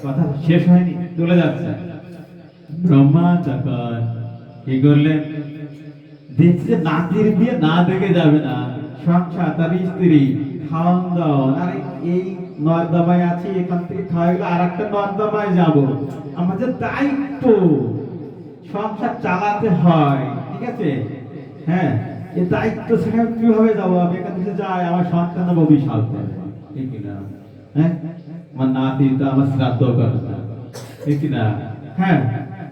কথা শেষ হয়নি, চলে যাচ্ছে। ব্রহ্মা তখন কি করলেন, দেখছে নাতির বিয়ে না দেখে যাবে না, সংসার, তার স্ত্রী, খাওয়ান দাওয়ান, আর এই নর্দমায় আছে, এখান থেকে খাওয়া গেলে আর একটা নর্দমায় যাবো, আমাদের দায়িত্ব, সংসার চালাতে হয়, ঠিক আছে। হ্যাঁ, এই দায়িত্ব ছেড়ে কিভাবে যাবো আমি, এখান থেকে যাই, আমার সন্তান অভিশাপ করে, ঠিক না। হ্যাঁ, আমার নাতি তো আমার শ্রাদ্ধ করে না, ঠিক না। হ্যাঁ,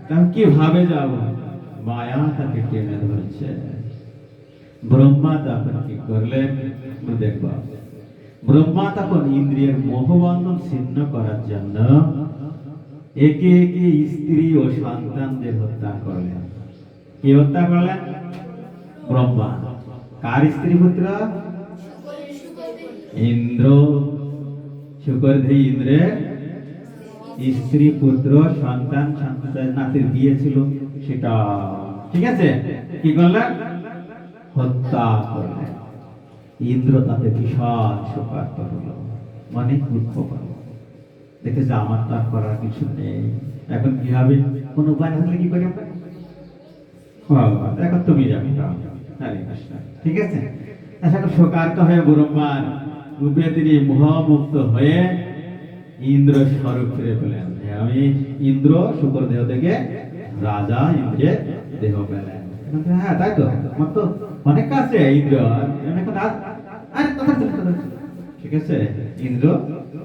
তাহলে কিভাবে যাবো, মায়া তাকে টেনে ধরছে। ব্রহ্মা তখন কি করলেন দেখব, ব্রহ্মা তখন ইন্দ্রিয়ের মোহবন্ধন ছিন্ন করার জন্য একে একে স্ত্রী ও সন্তানদের হত্যা করলেন। কি হত্যা করলেন, ব্রহ্মা। কার স্ত্রী পুত্র, ইন্দ্র, শুকরদেহী ইন্দ্রের স্ত্রী পুত্র সন্তান, সন্তান নাতির বিয়ে ছিল সেটা, ঠিক আছে। কি করলেন, হত্যা করলেন। ইন্দ্র তাতে বিশাল শোকার্ত হলো, মানে দুঃখ পাল, দেখেছে আমার তার করার কিছু নেই, এখন কি হবে, কোন উপায় না থাকলে কি করি আমরা, এখন তুমি যাবে, ঠিক আছে। এখন শোকার্ত হয়ে ব্রহ্মার রূপে তিনি মোহমুক্ত হয়ে ইন্দ্র স্বরূপ ফিরে পেলেন। আমি ইন্দ্র, শুকর দেহ থেকে রাজা ইন্দ্রের দেহ পেলেন। হ্যাঁ তাই তো, আমার তো অনেক কাছে ইন্দ্র, ঠিক আছে। ইন্দ্র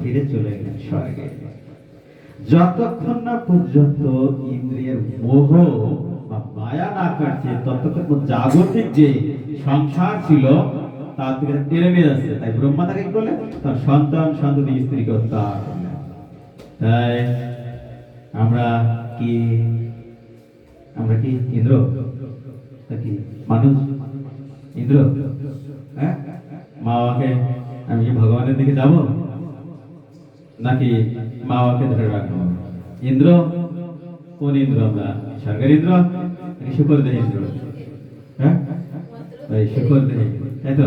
ফিরে চলে গেলেন স্বর্গে। যতক্ষণ না পর্যন্ত ইন্দ্রিয়ের মোহ বা মায়া না কাটছে, ততক্ষণ পর্যন্ত জাগতিক যে সংসার ছিল তার থেকে টেনে নিয়ে যাচ্ছে। তাই ব্রহ্মা তাকে কি করলেন? তার সন্তান সন্ততি স্ত্রীকে হত্যা করলেন। তাই আমরা কি ইন্দ্র নাকি মানুষ? ইন্দ্র? হ্যাঁ, মা বাবাকে আমি কি ভগবানের দিকে যাব নাকি মা বাবাকে ধরে রাখবো? ইন্দ্র কোন ইন্দ্র? আমরা স্বর্গের ইন্দ্র নাকি শুকর দেহ ইন্দ্র? হ্যাঁ, ওই শুকর দেহ, তাই তো?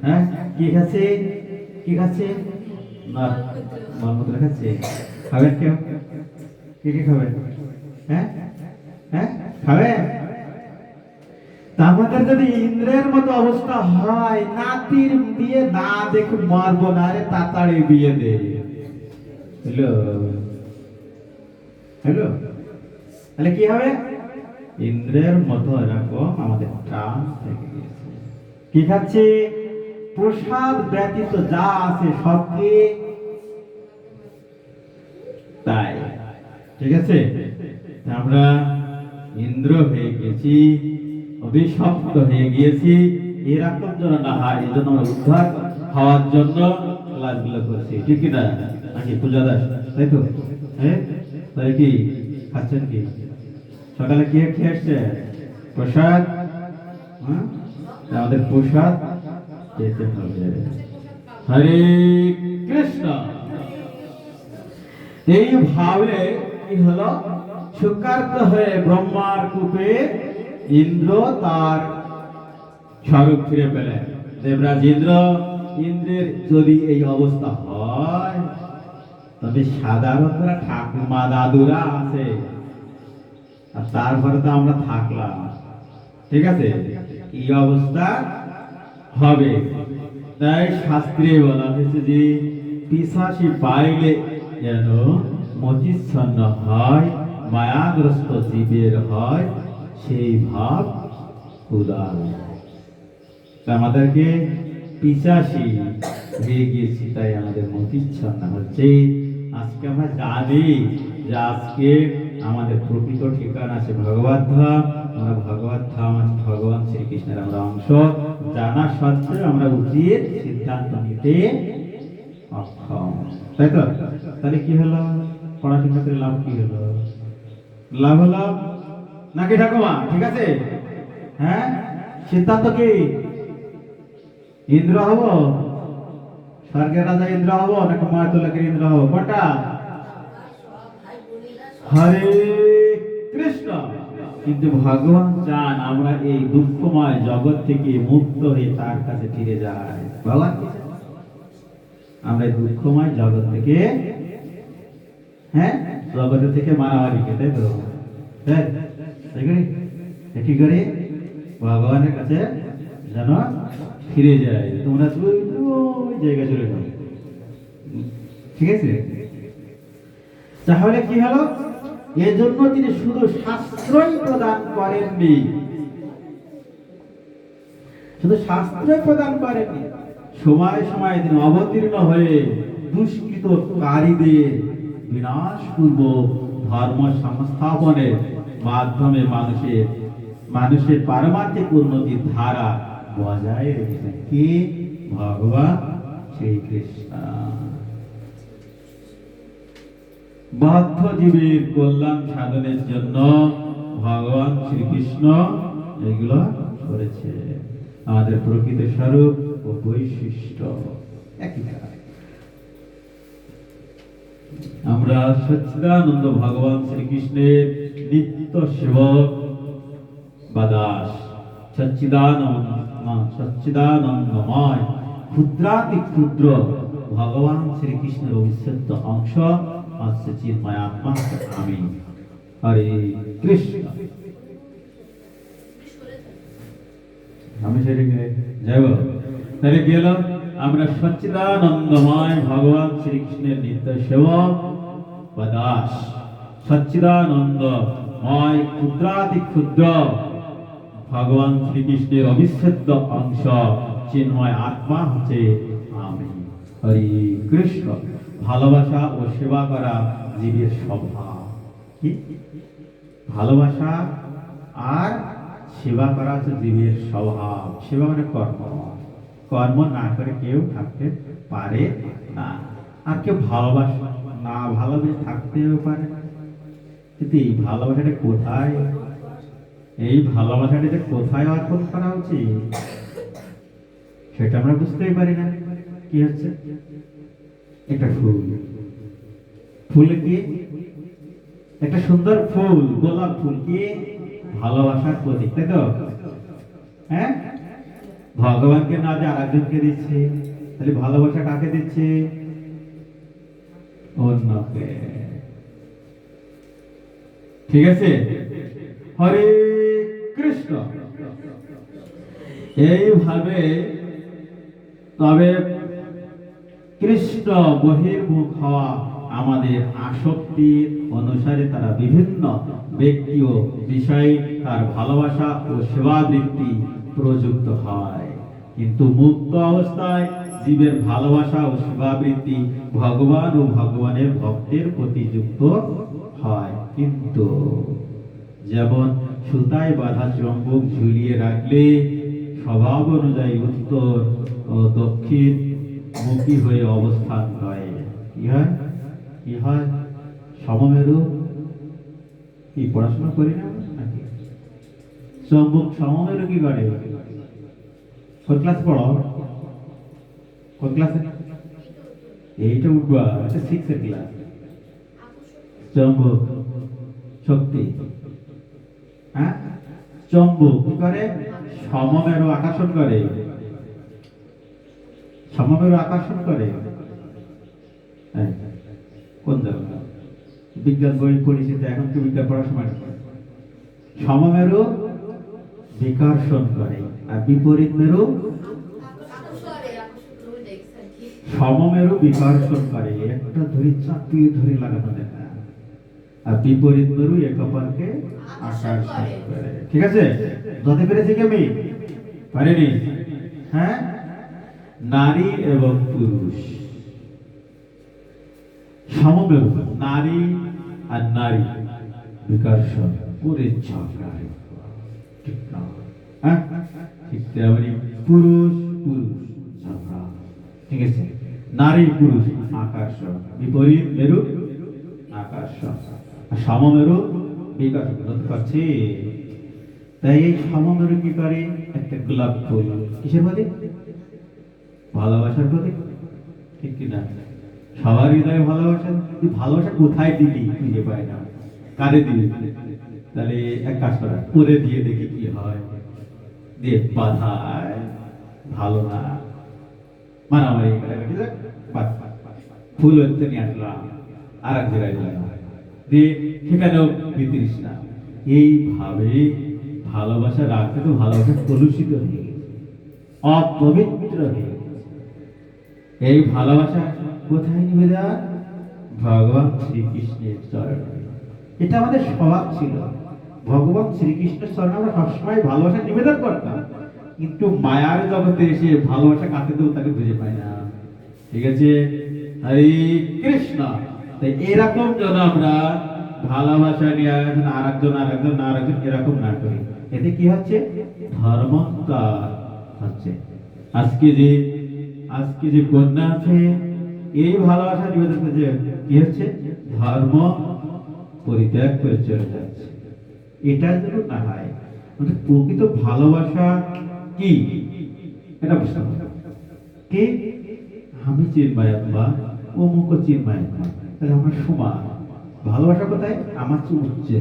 হ্যাঁ, কি খাচ্ছে? কি খাচ্ছে? না, মলমূত্র খাচ্ছে। খাবেন কেউ? কি কি খাবেন? হ্যাঁ হ্যাঁ, খাবেন? আমাদের যদি ইন্দ্রের মতো অবস্থা হয়, নাতির বিয়ে না দেখে মারবো না রে, তাড়াতাড়ি বিয়ে দে। হ্যালো হ্যালো, তাহলে কি হবে? ইন্দ্রের মতো এরকম আমাদের প্রাণ থেকে গিয়েছে। কি খাচ্ছে? প্রসাদ ব্যতীত যা আছে সবকে তাই। ঠিক আছে, আমরা ইন্দ্র হয়ে গেছি, অভিশপ্ত হয়ে গিয়েছি। এরকম যেন না হয়, এই জন্য আমরা উদ্ধার হওয়ার জন্য ক্লাসগুলো করছি, ঠিক কিনা? নাকি পূজা দাস, তাই তো? হ্যাঁ, তাই কি খাচ্ছেন? কি সকালে কি খেয়ে আসছে? প্রসাদ। হ্যাঁ, আমাদের প্রসাদ খেতে হবে। হরে কৃষ্ণ। এইভাবে কি হলো? সুকার্ত হয়ে ব্রহ্মার কূপে ইন্দ্র তার স্বরূপ ফিরে পেলেন। দেবরাজ ইন্দ্রের যদি এই অবস্থা হয়, তবে সাধারণত ঠাকুমা দাদুরা আছে, আর তারপরে তো আমরা থাকলাম। ঠিক আছে, কি অবস্থা হবে? তাই শাস্ত্রে বলা হয়েছে যে পিশাচি পাইলে যেন মতিচ্ছন্ন হয়, মায়াগ্রস্ত জীবের হয় সেই ভাব উদার। আমাদেরকে পিশাচি হয়ে গিয়েছি, তাই আমাদের মতিচ্ছন্ন হচ্ছে। আজকে আমরা জানি যে আজকে আমাদের প্রকৃত ঠিকানা আছে ভগবত ধাম। আমরা ভগবত ধাম আছে ভগবান শ্রীকৃষ্ণের আমরা অংশ। জানা সত্ত্বেও আমরা উচিত সিদ্ধান্ত নিতে অক্ষম, তাই তো? তাহলে কি হলো? পড়াশোনা করে লাভ কি হলো? লাভ হলো নাকি ঠাকুমা? ঠিক আছে, হ্যাঁ, সিদ্ধান্ত কি? ইন্দ্র হব, স্বর্গের রাজা ইন্দ্র হব নাকি মায়াতুল্লাহের ইন্দ্র হব? কোনটা? হরে কৃষ্ণ। কিন্তু ভগবান চান আমরা এই দুঃখময় জগৎ থেকে মুক্ত হয়ে তার কাছে ফিরে যাই। ভগবান আমরা এই দুঃখময় জগৎ থেকে, হ্যাঁ, জগতের থেকে মারামারি কে, তাই তো? হ্যাঁ, কি করে ভগবানের কাছে যেন ফিরে যায়। তোমরা ওই জায়গায় চলে যাও, ঠিক আছে? তাহলে কি হলো? এজন্য তিনি শুধু শাস্ত্রই প্রদান করেননি, শুধু শাস্ত্রই প্রদান করেননি, সময় সময় তিনি অবতীর্ণ হয়ে দুষ্কৃতকারীদের বিনাশ পূর্বক ধর্ম সংস্থাপনের মাধ্যমে মানুষের পারমার্থিক উন্নতির ধারা বজায় রেখেছেন। কি? ভগবান শ্রীকৃষ্ণ। বদ্ধ জীবের কল্যাণ সাধনের জন্য ভগবান শ্রীকৃষ্ণ এগুলো করেছে। আমাদের প্রকৃত স্বরূপ ও বৈশিষ্ট্য একই। আমরা সচ্চিদানন্দ ভগবান শ্রীকৃষ্ণের নিত্য সেবক বা দাস। সচ্চিদানন্দময় ক্ষুদ্রাতি ক্ষুদ্র ভগবান শ্রীকৃষ্ণের অবিচ্ছেদ্য অংশ হচ্ছে চিন্ময় আত্মা, আমি। হরে কৃষ্ণ। আমি সেদিকে যাব। তাহলে গেল আমরা সচ্চিদানন্দময় ভগবান শ্রীকৃষ্ণের নিত্য সেবক বা দাস। সচ্চিদানন্দময় ক্ষুদ্রাতি ক্ষুদ্র ভগবান শ্রীকৃষ্ণের অবিচ্ছেদ্য অংশ চিন্ময় আত্মা হচ্ছে আমি। হরে কৃষ্ণ। ভালোবাসা ও সেবা করা জীবের স্বভাব। কি ভালোবাসা আর সেবা করা হচ্ছে জীবের স্বভাব। সেবা মানে কর্ম, কর্ম না করে কেউ থাকতে পারে না। আর কেউ ভালোবাসা না ভালোবেসে থাকতেও পারে না। কিন্তু এই ভালোবাসাটা কোথায়, এই ভালোবাসাটা যে কোথায় অর্পণ করা উচিত সেটা আমরা বুঝতেই পারি না। কি হচ্ছে একটা ফুল, ফুলে কি একটা সুন্দর ফুল, গোলাপ ফুল কি ভালোবাসার প্রতীক, তাই তো? হ্যাঁ, ভগবানকে না যে আরেকজনকে দিচ্ছে, তাহলে ভালোবাসা কাকে দিচ্ছে? অন্যকে। ঠিক আছে, হরে কৃষ্ণ। এইভাবে তবে কৃষ্ণ বহির্মুখ হওয়া আমাদের আসক্তির অনুসারে তারা বিভিন্ন ব্যক্তি ও বিষয়ে তার ভালোবাসা ও সেবাবৃত্তি প্রযুক্ত হয়। কিন্তু মুক্ত অবস্থায় জীবের ভালোবাসা ও সেবাবৃত্তি ভগবান ও ভগবানের ভক্তের প্রতি যুক্ত হয়। কিন্তু যেমন সুতায় বাঁধা চুম্বক ঝুলিয়ে রাখলে স্বভাব অনুযায়ী উত্তর ও দক্ষিণ মুখী হয়ে অবস্থান করে। কি হয়? কি হয়? সমমেরু। কি পড়াশোনা করি না নাকি? চুম্বক সমমেরু কি করে? কোন ক্লাস পড়ো? কোন ক্লাসে? এইটা উঠবা, এটা 6 এর ক্লাস। চুম্বক শক্তি, হ্যাঁ, চুম্বক কি করে? সমমেরু আকর্ষণ করে, সমমেরু আকর্ষণ করে। কোন জায়গা? বিজ্ঞান বই পড়েছি তো, এখন কি বিজ্ঞান পড়ার সময়? সমমেরু বিকর্ষণ করে আর বিপরীত মেরু সমমেরু বিকর্ষণ করে। একটা ধরে চাপিয়ে ধরে লাগানো যায় না, আর বিপরীত মেরু এক অপরকে আকর্ষণ করে। ঠিক আছে, ধরতে পেরেছি কি আমি? পারিনি? হ্যাঁ, নারী এবং পুরুষ সমমেরু, নারী আর নারী বিকর্ষণ করে ঝগড়া। ঠিক না? হ্যাঁ, ঠিক তেমনি পুরুষ পুরুষ ঝগড়া। ঠিক আছে, নারী পুরুষ আকর্ষণ, বিপরীত মেরু আকর্ষণ, আর সমমেরু বিকর্ষণ করছে। তাই এই সমমেরু কি করে? একটা গোলাপ ফুল কিসের প্রতীক? ভালোবাসার প্রতীক। ঠিক কিনা? সবার হৃদয়ে ভালোবাসা। তুই ভালোবাসা কোথায় দিবি খুঁজে পাই না, কারে দিবি? তাহলে এক কাজ করা, করে দিয়ে দেখি কি হয়। দিয়ে বাধায় ভালো না, মারামারি ফুল হচ্ছে নিয়ে আসলাম, আর এক জায়গায় দিয়ে সেখানেও বিতৃষ না। এইভাবে ভালোবাসা রাখতে তো ভালোবাসা কলুষিত হয়ে গেছে, অপবিত্র হয়ে গেছে। এই ভালোবাসা কোথায় নিবেদন? ভগবান শ্রীকৃষ্ণের চরণে। এটা আমাদের স্বভাব ছিল। ভগবান শ্রীকৃষ্ণের চরণে আমরা সবসময় ভালোবাসা নিবেদন করতাম, কিন্তু মায়ার জগতে এসে ভালোবাসা কাকে দেবো তাকে খুঁজে পাই না। ঠিক আছে, হরে কৃষ্ণ। তাই এরকম যেন আমরা ভালোবাসা নিয়ে আরেকজন এরকম না করি। এতে কি হচ্ছে? ধর্মান্তর হচ্ছে। আজকে যে কন্যা আছে, এই ভালোবাসা নিবেদন করছে, কি হচ্ছে? ধর্ম পরিত্যাগ করে চলে যাচ্ছে। এটা যেন না হয়। প্রকৃত ভালোবাসা কি এটা বুঝতে হবে। কি আমি চিন্ময়াত্মা, অমুক চিন্ময়াত্মা, তাহলে আমরা সমান। ভালোবাসা কোথায়? আমার চেয়ে উচ্চে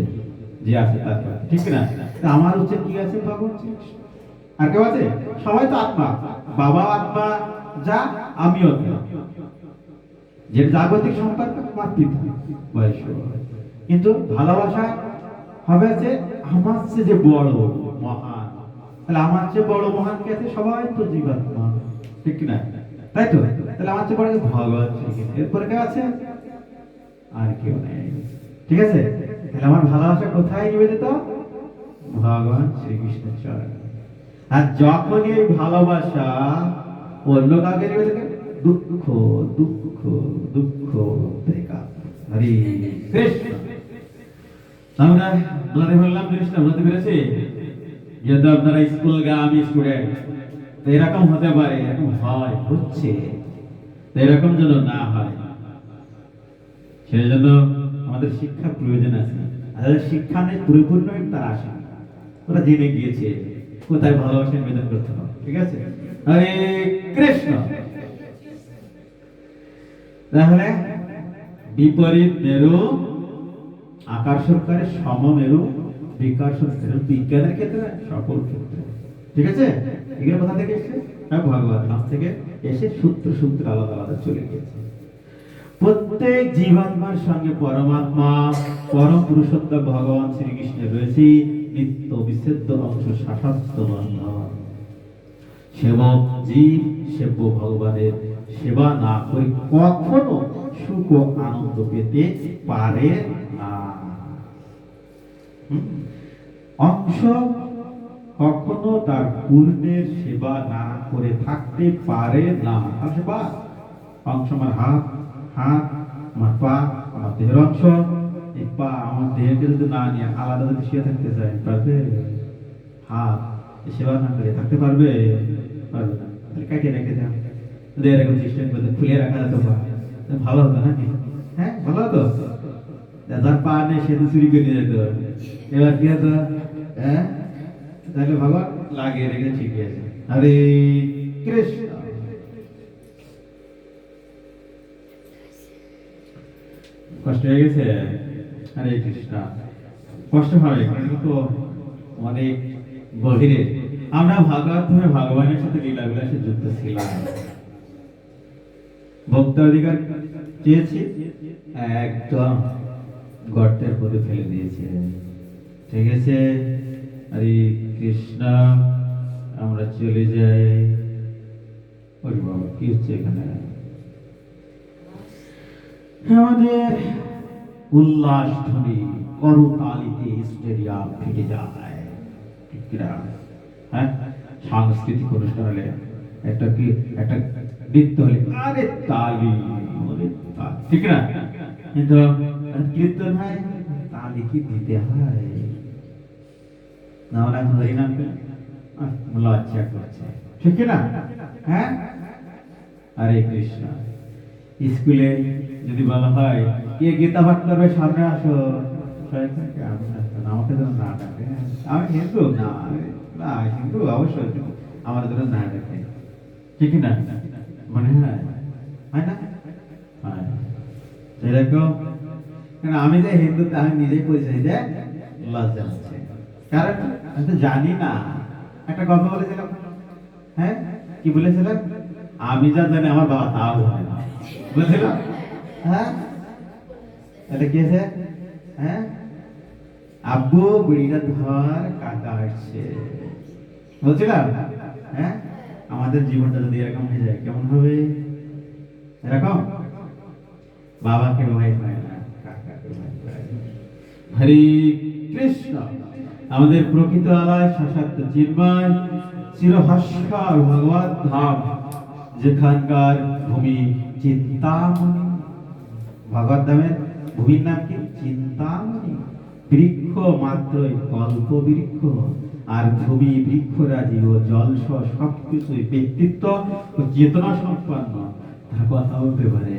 যে আছে তার কাছে। ঠিক না? আমার উচ্চে কি আছে? ভগবান শ্রীকৃষ্ণ। আর কেউ আছে? সবাই তো আত্মা, বাবা আত্মা যা, আমিও আত্মা। যে জাগতিক সম্পর্ক আমার পিতা বয়স। কিন্তু ভালোবাসা হবে আছে আমার চেয়ে যে বড় মহান। তাহলে আমার চেয়ে বড় মহান কে আছে? সবাই তো জীবাত্মা। ঠিক না? তাই তো? তাহলে আমার চেয়ে বড় ভগবান শ্রীকৃষ্ণ, এরপরে কেউ আছে? আর কেউ নেই। ঠিক আছে, তাহলে আমার ভালোবাসা কোথায় নিবেদিত? ভগবান শ্রীকৃষ্ণের চরণে। আর যখন এই ভালোবাসা অন্য কাউকে নিবেদিত, দুঃখ দুঃখ দুঃখ ব্রেকআপ। হরে কৃষ্ণ। আমরা বলতে বললাম জিনিসটা বুঝতে পেরেছি? যেহেতু আপনারা স্কুলগামী স্টুডেন্ট, তো এরকম হতে পারে, এরকম হয়, হচ্ছে, তো এরকম যেন না হয় সেই জন্য আমাদের শিক্ষা প্রয়োজন আছে। আর শিক্ষা নেই পরিপূর্ণ তারা আসে, ওরা জেনে গিয়েছে কোথায় ভালোবাসা নিবেদন করতে হবে। ঠিক আছে, হরে কৃষ্ণ। তাহলে বিপরীত মেরু আকর্ষণ করে, সমমেরু বিকর্ষণ করে, বিজ্ঞানের ক্ষেত্রে সকল ক্ষেত্রে। ঠিক আছে, এগুলো কোথা থেকে এসেছে? ভগবান নাম থেকে এসে সূত্র সূত্র আলাদা আলাদা চলে গেছে। প্রত্যেক জীবাত্মার সঙ্গে পরমাত্মা পরম পুরুষোত্তম ভগবান শ্রীকৃষ্ণের রয়েছে নিত্য বিচ্ছেদ্য অংশ শাশ্বত বন্ধন। সেবক জীব সেব্য ভগবানের সেবা না করে কখনো সুখ ও আনন্দ পেতে পারে না। অংশ কখনো তার পূর্ণের সেবা না করে থাকতে পারে না। সেবা অংশ আমার হাত, হাত আমার পা, আমার দেহের অংশ। এই পা আমার দেহকে যদি না নিয়ে আলাদা যদি শুয়ে থাকতে চাই, পারবে? হাত সেবা না করে থাকতে পারবে? পারবে না। কাটিয়ে রেখে দেন, এরকম সিস্টেম করে খুলে রাখা যেত, ভালো হতো নাকি? হ্যাঁ, ভালো হতো। যার পা নেই সে তো চুরি করে নিয়ে যেত। এবার কি হতো? হ্যাঁ, তাহলে ভগবান লাগিয়ে রেখে ঠিকই আছে। হরে কৃষ্ণ। কষ্ট হয়ে গেছে? হরে কৃষ্ণ। কষ্ট হয় কিন্তু অনেক গভীরে। আমরা ভাগবত ধর্মে ভগবানের সাথে লীলা বিলাসে যুক্ত ছিলাম, ভক্ত অধিকার চেয়েছি, একদম গর্তের মধ্যে ফেলে দিয়েছে। ঠিক আছে, হরে কৃষ্ণ। আমরা চলে যাই। ওরে বাবা, কি হচ্ছে এখানে? আমাদের উল্লাস ধ্বনি করতালিতে স্টেডিয়াম ফেটে যায়। হ্যাঁ, সাংস্কৃতিক অনুষ্ঠান হলে একটা কি একটা নৃত্য হলে আরে তালি, ঠিক না? কিন্তু কীর্তন হয়, তালি কি দিতে হয়? না ওরা হরিনাম লজ্জা করছে, ঠিক না? হ্যাঁ, হরে কৃষ্ণ। স্কুলে যদি বলা হয় কে গীতা পাঠ করবে সামনে আসো, আমাকে যেন না ডাকে। আমি হিন্দু না, না হিন্দু অবশ্যই, আমার যেন না ডাকে, ঠিক না? মনে হয় না? এরকম আমি যে হিন্দু তা আমি নিজেই পরিচয় দেয় লজ্জা হচ্ছে, কারণ আমি তো জানি না। একটা গল্প বলেছিলাম, হ্যাঁ, কি বলেছিলাম? আমি যা জানি আমার বাবা তাও জানে না, বুঝছিলাম? হ্যাঁ, এটা কি আছে? হ্যাঁ, আব্বু বুড়িটা ধর, কাকা আসছে, বলছিলাম। হ্যাঁ, আমাদের জীবনটা যদি এরকম হয়ে যায় কেমন হবে? এরকম বাবাকে ভয় পায় না, কাকাকে ভয় পায়। হরে কৃষ্ণ। আমাদের প্রকৃত আলয় শাশ্বত চিন্ময় চিরভাস্কর ভগবত ধাম, যেখানকার ভূমি চিন্তামণি। ভগবত ধামের ভূমির নাম কি? চিন্তামণি। বৃক্ষ মাত্রই কল্প বৃক্ষ, আর ভূমি বৃক্ষরাজি ও জলস সবকিছুই ব্যক্তিত্ব ও চেতনা সম্পন্ন। তার কথা বলতে পারে,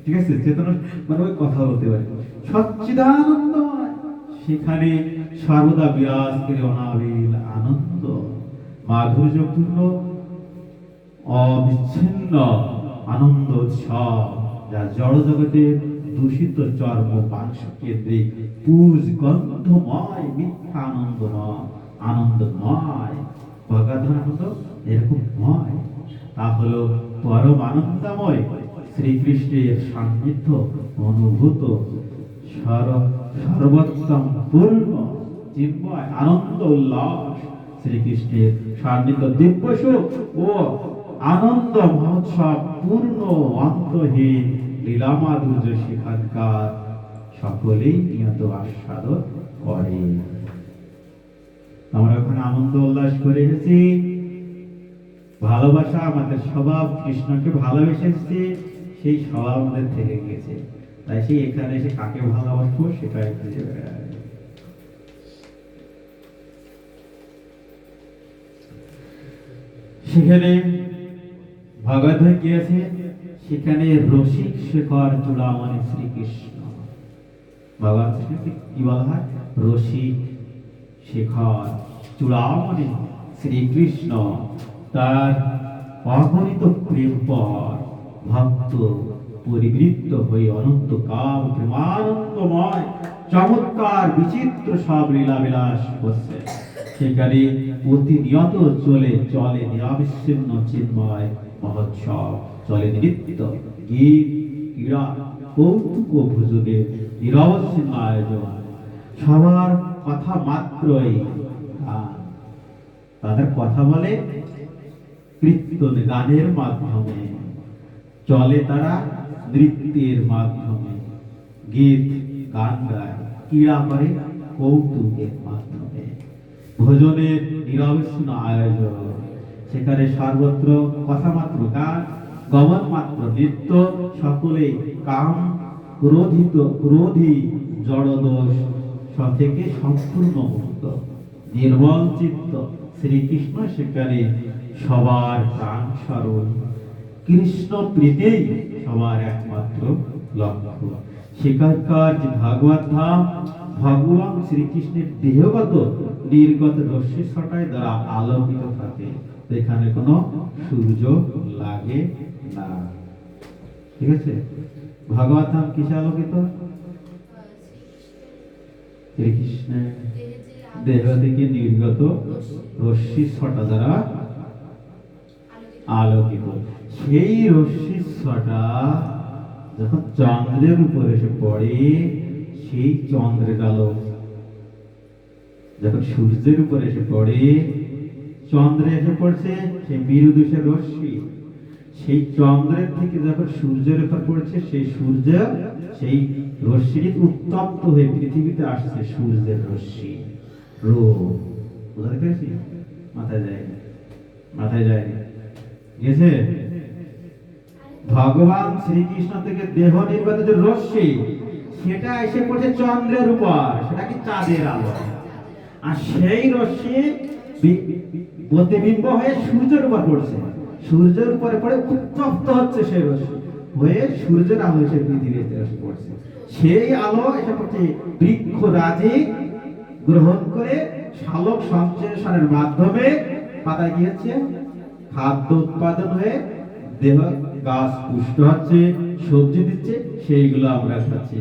ঠিক আছে? চেতনা মানে ওই কথা বলতে পারে, সচ্চিদানন্দময়। সেখানে সর্বদা বিরাজ করে অনাবিল আনন্দ, মাধুর্যপূর্ণ অবিচ্ছিন্ন আনন্দ উৎসব, যা জড় জগতে দূষিত চর্ম মাংস কেন্দ্রিক পুজ গন্ধময় মিথ্যা আনন্দময়, আনন্দময়। ভগবত আনন্দ এরকম নয়, তা হলো পরম আনন্দময় শ্রীকৃষ্ণের সান্নিধ্য অনুভূত সর্বোত্তম পূর্ণ চিন্ময় আনন্দ উল্লাস। শ্রীকৃষ্ণের সান্নিধ্য দিব্য সুখ ও আনন্দ মহোৎসব পূর্ণ অন্তহীন লীলা মাধুর্য সেখানকার সকলেই নিয়ত আস্বাদন করে। আমরা ওখানে আনন্দ উল্লাস করে এসেছি, ভালোবাসা আমাদের স্বভাব, কৃষ্ণকে ভালোবেসে এসেছি, সেই স্বভাব আমাদের থেকে গিয়েছে। তাই সে এখানে এসে কাকে ভালোবাসবো সেটাই খুঁজে বেড়ায়। সেখানে ভগবত কি আছে, সেখানে রসিক শেখর চূড়ামণি শ্রীকৃষ্ণ। ভগবান শ্রীকৃষ্ণকে কি বলা হয়? রসিক শেখর চূড়ামণি শ্রীকৃষ্ণ। তার অগণিত প্রেম পর ভক্ত পরিবৃত্ত হয়ে অনন্তকাল প্রেমানন্দময় চমৎকার বিচিত্র সব লীলা বিলাস করছে। সেখানে প্রতিনিয়ত চলে নিরাবিচ্ছিন্ন চিন্ময় মহোৎসব, চলে নৃত্য গীত ক্রীড়া কৌতুক ভোজনের নিরবচ্ছিন্ন আয়োজন। সবার কথা মাত্রই গান। তাদের কথা বলে কীর্তন গানের মাধ্যমে, চলে তারা নৃত্যের মাধ্যমে, গীত গান গায়, ক্রীড়া করে কৌতুকের মাধ্যমে, ভোজনের নিরবিচ্ছিন্ন আয়োজন। সেখানে সর্বত্র কথামাত্র গান, গমন মাত্র নৃত্য, সকলে কাম ক্রোধী জড়দোষ থেকে সম্পূর্ণ মুক্ত, নির্মল চিত্ত। শ্রীকৃষ্ণ সেখানে সবার প্রাণ স্মরণ, কৃষ্ণ প্রীতিই সবার একমাত্র লক্ষ্য। সেখানকার যে ভাগবত ধাম, ভগবান শ্রীকৃষ্ণের দেহগত নির্গত রশ্মি ছটায় দ্বারা আলোকিত থাকে। এখানে কোনো সূর্য লাগে না। ঠিক আছে? ভাগবত ধাম কিসে আলোকিত? শ্রীকৃষ্ণের দেহ থেকে নির্গত রশ্মি ছটা দ্বারা আলোকিত। সেই রশ্মি ছটা যখন চন্দ্রের উপর এসে পড়ে, সেই চন্দ্রের আলো যখন সূর্যের উপর এসে পড়ে, চন্দ্রে এসে পড়ছে সেই বিরুদুষের রশ্মি, সেই চন্দ্রের থেকে যখন সূর্যের উপর পড়ছে, সেই সূর্য সেই রশ্মি উত্তপ্ত হয়ে পৃথিবীতে আসছে। সূর্যের রশ্মি রোদ বুঝতে পেরেছি? মাথায় যায় না, মাথায় যায় না, গেছে? ভগবান শ্রীকৃষ্ণ থেকে দেহ নির্গত রশ্মি, সেটা এসে পড়ছে চন্দ্রের উপর, সেটা কি চাঁদের আলো। আর সেই রশ্মি প্রতিবিম্ব হয়ে সূর্যের উপর পড়ছে, সূর্যের উপরে পড়ে উত্তপ্ত হচ্ছে সেই রশ্মি হয়ে সূর্যের আলো এসে পৃথিবীতে এসে পড়ছে। সেই আলো এসে পড়ছে বৃক্ষরাজি গ্রহণ করে শালক সংশ্লেষণের মাধ্যমে পাতায় কি হচ্ছে? খাদ্য উৎপাদন হয়ে দেহ গাছ পুষ্ট হচ্ছে, সবজি দিচ্ছে, সেইগুলো আমরা খাচ্ছি।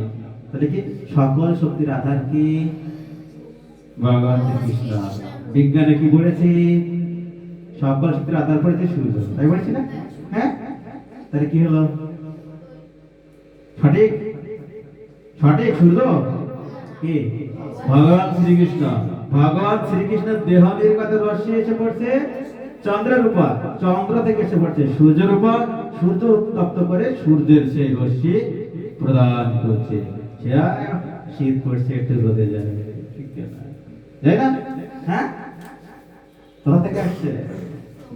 তাহলে কি সকল শক্তির আধার কি? ভগবান শ্রীকৃষ্ণ। বিজ্ঞানে কি বলেছে? সকল শক্তির আধার পড়েছে সূর্য, তাই বলেছি না? হ্যাঁ, তাহলে কি হলো? সঠিক সঠিক সূর্য কি? ভগবান শ্রীকৃষ্ণ। ভগবান শ্রীকৃষ্ণের দেহ নির্গত রশ্মি এসে পড়ছে চন্দ্রের উপর, চন্দ্র থেকে এসে পড়ছে সূর্যের উপর, সূর্য উত্তপ্ত করে সূর্যের সেই রশ্মি প্রদান করছে। শীত পড়ছে, একটু রোদে যাবে, তাই না? হ্যাঁ, কোথা থেকে আসছে?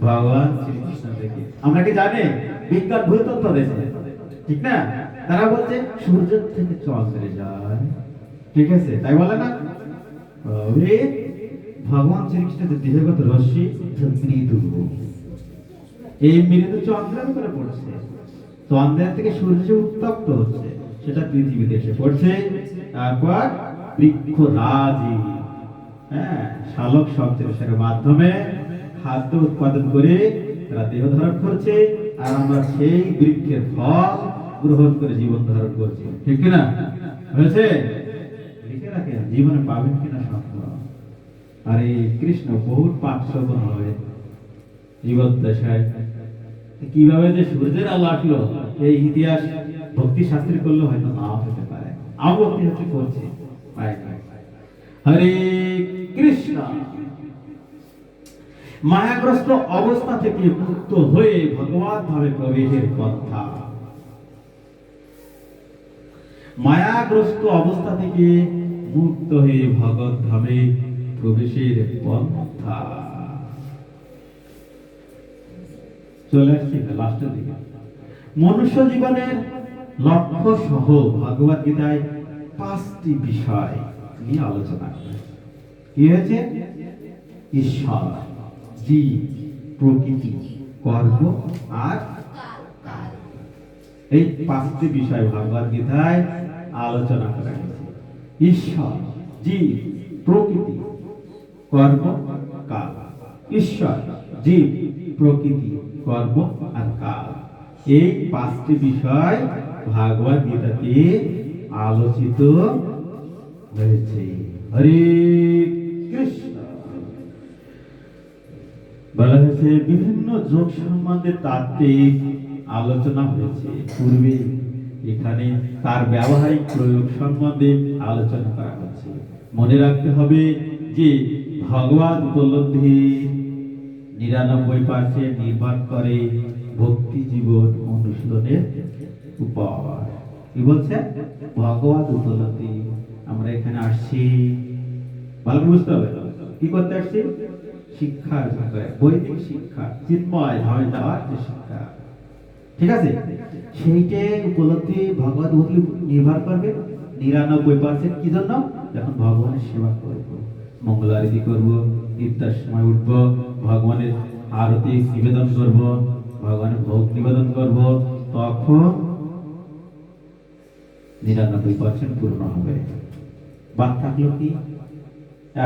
ভগবান শ্রীকৃষ্ণ থেকে। আমরা কি জানি? বিজ্ঞান ভুল তথ্য দিয়েছে, ঠিক না? তারা বলছে সূর্য থেকে চন্দ্রে যায়, ঠিক আছে? তাই বলে না? ভগবান শ্রীকৃষ্ণের দেহগত রশ্মি মৃদু, এই মৃদু চন্দ্রের উপরে পড়ছে, চন্দ্রের থেকে সূর্য উত্তপ্ত হচ্ছে, সেটা পৃথিবীতে এসে পড়ছে। তারপর বৃক্ষরাজি, হ্যাঁ, শালক সংশ্লেষণের মাধ্যমে খাদ্য উৎপাদন করে তারা দেহ ধারণ করছে, আর আমরা সেই বৃক্ষের ফল গ্রহণ করে জীবন ধারণ করছি, ঠিক কিনা? হয়েছে? লিখে রাখেন, জীবনে পাবেন কিনা স্বপ্ন। আরে কৃষ্ণ বহুত পাপ শ্রবণ হবে জীবন দশায়। কিভাবে যে সূর্যের আলো আসলো, এই ইতিহাস ভক্তি শাস্ত্রী করলে হয়তো নাও হতে পারে। আমি ভক্তি শাস্ত্রী করছি। হরে কৃষ্ণ। মায়াগ্রস্ত অবস্থা থেকে মুক্ত হয়ে ভগবান ধামে প্রবেশের পন্থা। মায়াগ্রস্ত অবস্থা থেকে মুক্ত হয়ে ভগবত ধামে প্রবেশের পন্থা। চলে আসছি লাস্টের দিকে। মনুষ্য জীবনের লক্ষ্য সহ ভগবত গীতায় 5টি বিষয় নিয়ে আলোচনা করা। কি হয়েছে? ঈশ্বর, জীব, প্রকৃতি, কর্ম আর কাল। এই 5টি বিষয় ভগবত গীতায় আলোচনা করা হয়েছে। ঈশ্বর, জীব, প্রকৃতি, কর্ম, কাল। ঈশ্বর, জীব, প্রকৃতি, কর্ম আর কাল, এই 5টি বিষয় ভাগবত গীতাতে আলোচিত হয়েছে। হরে কৃষ্ণ। বলা হয়েছে বিভিন্ন যোগ সম্বন্ধে তাত্ত্বিক আলোচনা হয়েছে পূর্বে, এখানে তার ব্যবহারিক প্রয়োগ সম্বন্ধে আলোচনা করা হচ্ছে। মনে রাখতে হবে যে ভগবত উপলব্ধি 99% নির্ভর করে ভক্তি জীবন অনুশীলনের উপর। কি বলছে? ভগবত উপলব্ধি। আমরা এখানে আসছি ভালো করে বুঝতে হবে কি করতে আসছি। শিক্ষার ব্যাপারে, বৈদিক শিক্ষা, চিন্ময় ভাবে যাওয়ার যে শিক্ষা, ঠিক আছে, সেইটে উপলব্ধি ভগবত উপলব্ধি নির্ভর করবে 99% কি জন্য? যখন ভগবানের সেবা করব, মঙ্গল আরতি করব, ইফতার সময় উঠব, ভগবানের আরতি নিবেদন করব, ভগবানের ভোগ নিবেদন করব, তখন 99% পূর্ণ হবে। বাদ থাকলো কি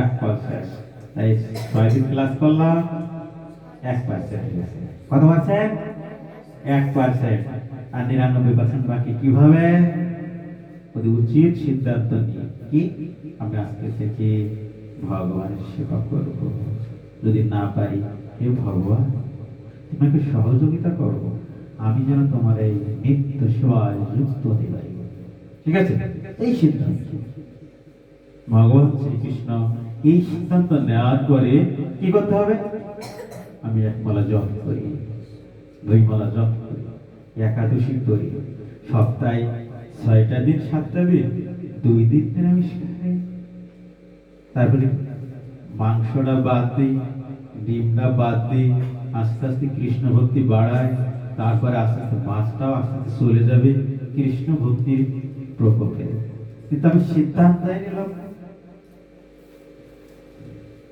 1%। তাই 6 দিন ক্লাস করলাম, 1% হয়েছে। কত পার্সেন্ট? 1%। আর 99% বাকি। কিভাবে? ওদের উচিত সিদ্ধান্ত নিয়ে কি আমি আজকে থেকে ভগবানের সেবা করব। যদি না পারি, হে ভগবান তোমাকে সহযোগিতা করব, আমি যেন তোমার এই নিত্য সেবায় যুক্ত হতে পারি। ঠিক আছে, এই সিদ্ধান্ত ভগবান শ্রীকৃষ্ণ এই সিদ্ধান্ত নেওয়ার পরে কি করতে হবে? আমি 1 মালা জপ করি, 2 মালা জপ করি, একাদশী করি, সপ্তাহে 6টা দিন 7টা দিন 2 দিন নিরামিষ খাই, তারপরে মাংসটা বাদ দিই, ডিমটা বাদ দিই, আস্তে আস্তে কৃষ্ণ ভক্তি বাড়ায়, তারপরে আস্তে আস্তে মাছটাও আস্তে আস্তে চলে যাবে কৃষ্ণ ভক্তির প্রকোপে। কিন্তু আমি সিদ্ধান্ত নিলাম,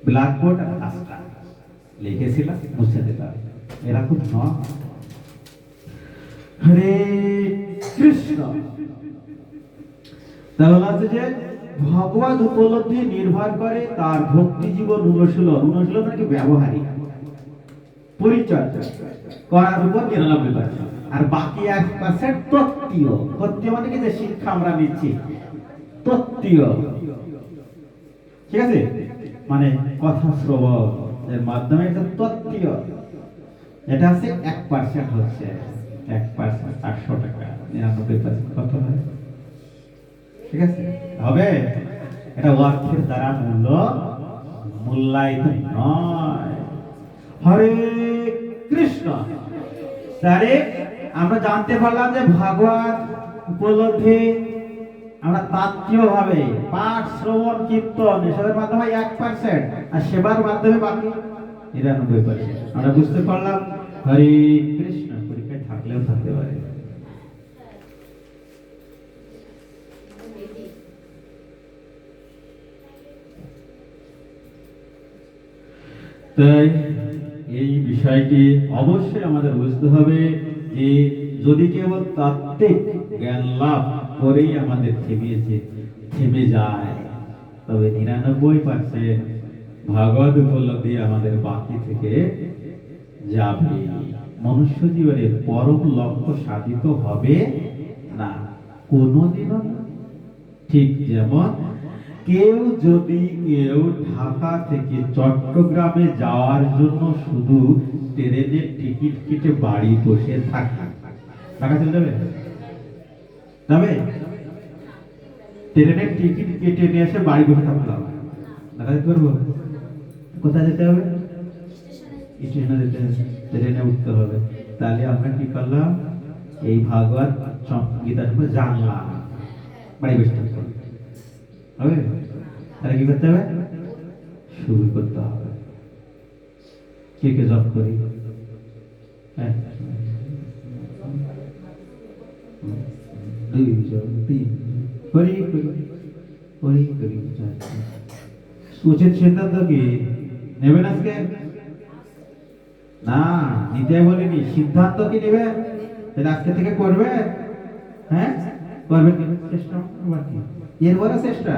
ব্ল্যাকবোর্ড আর আস্থা লিখেছিলাম, মুছে দিলাম, এরকম নয়। হরে কৃষ্ণ। তাহলে আছে যে ভগবত উপলব্ধি নির্ভর করে তার ভক্তি জীবন অনুশীলন। অনুশীলন নাকি ব্যবহারিক পরিচর্যা করার উপর 99%, আর বাকি 1% তত্ত্বীয়। তত্ত্বীয় মানে কি? যে শিক্ষা আমরা নিচ্ছি, তত্ত্বীয়। ঠিক আছে, মানে কথা শ্রবণ এর মাধ্যমে এটা তত্ত্বীয়। এটা আছে 1% হচ্ছে 1%, 800 টাকা। 99% কত হয়? ঠিক আছে, হবে? এটা অর্থের দ্বারা মূল্যায়িত নয়। হরে কৃষ্ণ। তাহলে আমরা জানতে পারলাম যে ভগবান উপলব্ধি আমরা তাত্ত্বিক ভাবে পাঠ, শ্রবণ, কীর্তন এসবের মাধ্যমে 1%, আর সেবার মাধ্যমে বাকি 99%। আমরা বুঝতে পারলাম। হরে কৃষ্ণ। পরীক্ষায় থাকলেও থাকতে পারে। তাই এই বিষয়টি অবশ্যই আমাদের বুঝতে হবে যে যদি কেবল তাত্ত্বিক জ্ঞান লাভ করেই আমাদের থেমে যায়, তবে 99% ভাগবত উপলব্ধি আমাদের বাকি থেকে যাবে। মনুষ্য জীবনের পরম লক্ষ্য সাধিত হবে না কোনোদিনও। ঠিক যেমন কেউ ঢাকা থেকে চট্টগ্রামে যাওয়ার জন্য শুধু ট্রেনের টিকিট কেটে বাড়ি বসে থাকে, ঢাকা চলে যাবে? যাবে? ট্রেনের টিকিট কেটে নিয়ে এসে বাড়ি বসে থাকতে হবে, ঢাকা যেতে পারবো? কোথায় যেতে হবে? স্টেশনে যেতে হবে, ট্রেনে উঠতে হবে। তাহলে আমরা কি করলাম? এই ভাগবত গীতার উপর জানলাম, বাড়ি বসে থাকতে হবে। তাহলে কি করতে হবে? শুরু করতে হবে। কে কে জব করি? দুইজন তিনজন হরি করি হরি করি চারজন। উচিত সিদ্ধান্ত কি নেবেন আজকে? না, নিতে বলিনি, সিদ্ধান্ত কি নেবে? তাহলে আজকে থেকে করবে। হ্যাঁ করবেন কি? চেষ্টা আবার কি এর বড় চেষ্টা?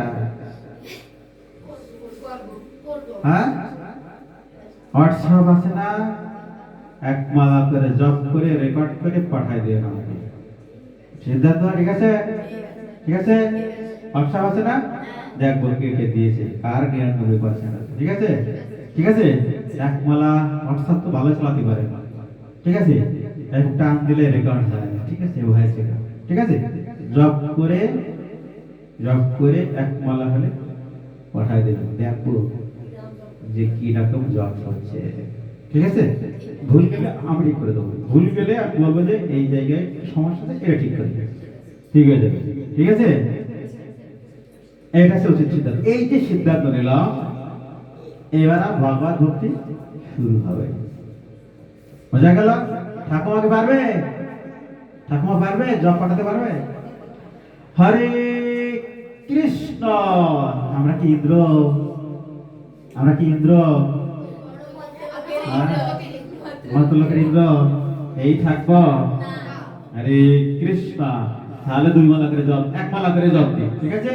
হ্যাঁ হোয়াটসঅ্যাপ আছে না, এক মালা করে জব করে রেকর্ড করে পাঠাই দিয়ে আমাকে। সিদ্ধান্ত ঠিক আছে? ঠিক আছে, হোয়াটসঅ্যাপ আছে না, দেখবো কে কে দিয়েছে, কার 99% আছে। ঠিক আছে, ঠিক আছে, এক মালা হোয়াটসঅ্যাপ তো ভালো চালাতে পারে। ঠিক আছে, এক টান দিলে রেকর্ড হয়। ঠিক আছে, ও হয়েছে। ঠিক আছে, জব করে এক মালা হলে পাঠাই দেবেন, দেখবো যে কি রকম জব হচ্ছে। ঠিক আছে, ভুল গেলে আমি ঠিক করে দেবো, ভুল গেলে আমি বলবো যে এই জায়গায় সমস্যা আছে, এটা ঠিক করে দেবে। ঠিক আছে, ঠিক আছে, এটা হচ্ছে উচিত সিদ্ধান্ত। এই যে সিদ্ধান্ত নিলাম, এবার ভগবত ভক্তি শুরু হবে। বোঝা গেল? ঠাকুমাকে পারবে? ঠাকুমা পারবে? জব পাঠাতে পারবে? হরে কৃষ্ণ। আমরা কি ইন্দ্র? আমরা কি ইন্দ্র? লোকের ইন্দ্র এই থাকবো? হরে কৃষ্ণ। তাহলে 2 মালা করে জব, 1 মালা করে জব দিই। ঠিক আছে,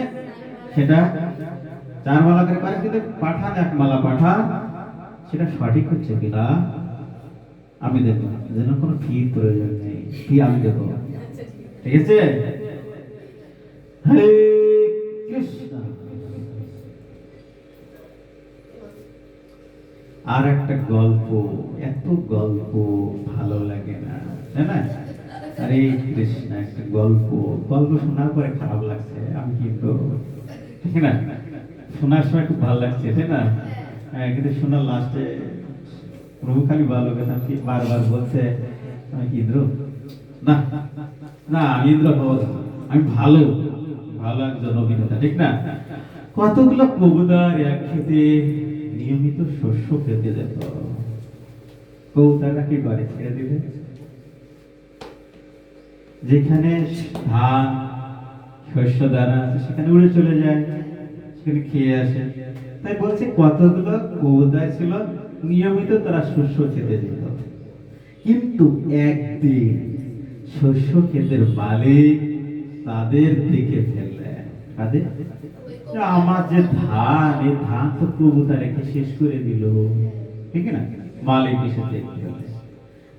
সেটা 4 মালা করে পারে, কিন্তু পাঠান 1 মালা পাঠান, সেটা সঠিক হচ্ছে কিনা আমি দেখবো, যেন কোনো ফি প্রয়োজন নেই, ফি আমি দেবো। ঠিক আছে, হরে কৃষ্ণ। আর একটা গল্প, এত গল্প ভালো লাগে না, তাই না? হরে কৃষ্ণ, একটা গল্প শোনার পরে খারাপ লাগছে, আমি কিন্তু ঠিক না, শোনার সময় খুব ভালো লাগছে, তাই না? কিন্তু শোনার লাস্টে প্রভু খালি ভালো কথা কি বারবার বলছে, আমি কি ইন্দ্র? না না, আমি ইন্দ্র হবো না, আমি ভালো ভালো একজন অভিনেতা। ঠিক না? কতগুলো কবুতর এক খেতে নিয়মিত শস্য খেতে যেত। কবুতররা কি করে? ছেড়ে দিলে যেখানে ধান শস্য দানা আছে সেখানে উড়ে চলে যায়, সেখানে খেয়ে আসে। তাই বলছে কতগুলো কবুতর ছিল নিয়মিত তারা শস্য খেতে যেত। কিন্তু একদিন শস্য ক্ষেতের মালিক তাদের দেখে ফেললেন। কাদের? আমার যে ধান, এই ধান তো কবুতর রেখে শেষ করে দিল। ঠিক না? মালিক এসে দেখলেন,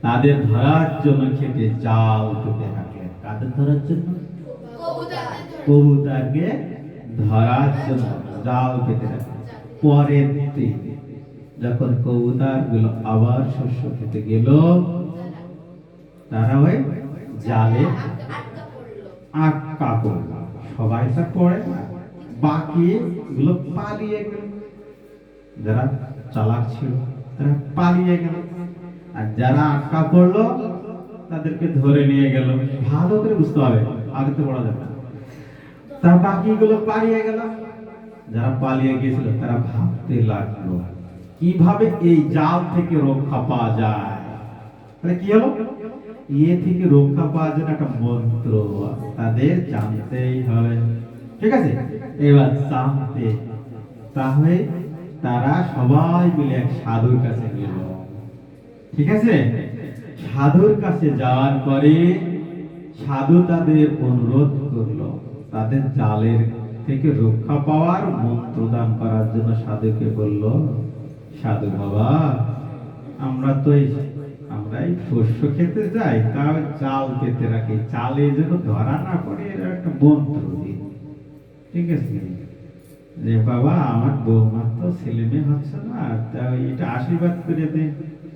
তাদের ধরার জন্য খেতে জাল পেতে থাকলেন। কাদের ধরার জন্য? কবুতরকে ধরার জন্য জাল পেতে থাকলেন। পরের দিন যখন কবুতর গুলো আবার শস্য খেতে গেল, তারা ওই জালে আটকা পড়ল। সবাই তো পড়ে না, বাকি গুলো পালিয়ে গেল। যারা চালাক ছিল তারা পালিয়ে গেল, আর যারা আটকা পড়লো তাদেরকে ধরে নিয়ে গেল। ভালো করে বুঝতে হবে, আগে তো পড়া যাবে না। তার বাকিগুলো পালিয়ে গেল। যারা পালিয়ে গিয়েছিল তারা ভাবতে লাগলো কিভাবে এই জাল থেকে রক্ষা পাওয়া যায়। তাহলে কি হলো? এ থেকে রক্ষা পাওয়ার জন্য একটা মন্ত্র তাদের জানতেই হবে। ঠিক আছে, এবার জানতে তাহলে তারা সবাই মিলে এক সাধুর কাছে গেল। ঠিক আছে, সাধুর কাছে যাওয়ার পরে সাধু তাদের অনুরোধ করলো তাদের জালের থেকে রক্ষা পাওয়ার মন্ত্র দান করার জন্য। সাধুকে বলল, সাধু বাবা, আমরা তো আমরাই শস্য খেতে যাই, তাও জাল পেতে রাখি, জালে যেন ধরা না পড়ে, এর একটা মন্ত্র দিন। ঠিক আছে, যে বাবা আমার বৌমার তো ছেলে মেয়ে হচ্ছে না, তাই এটা আশীর্বাদ করে দে।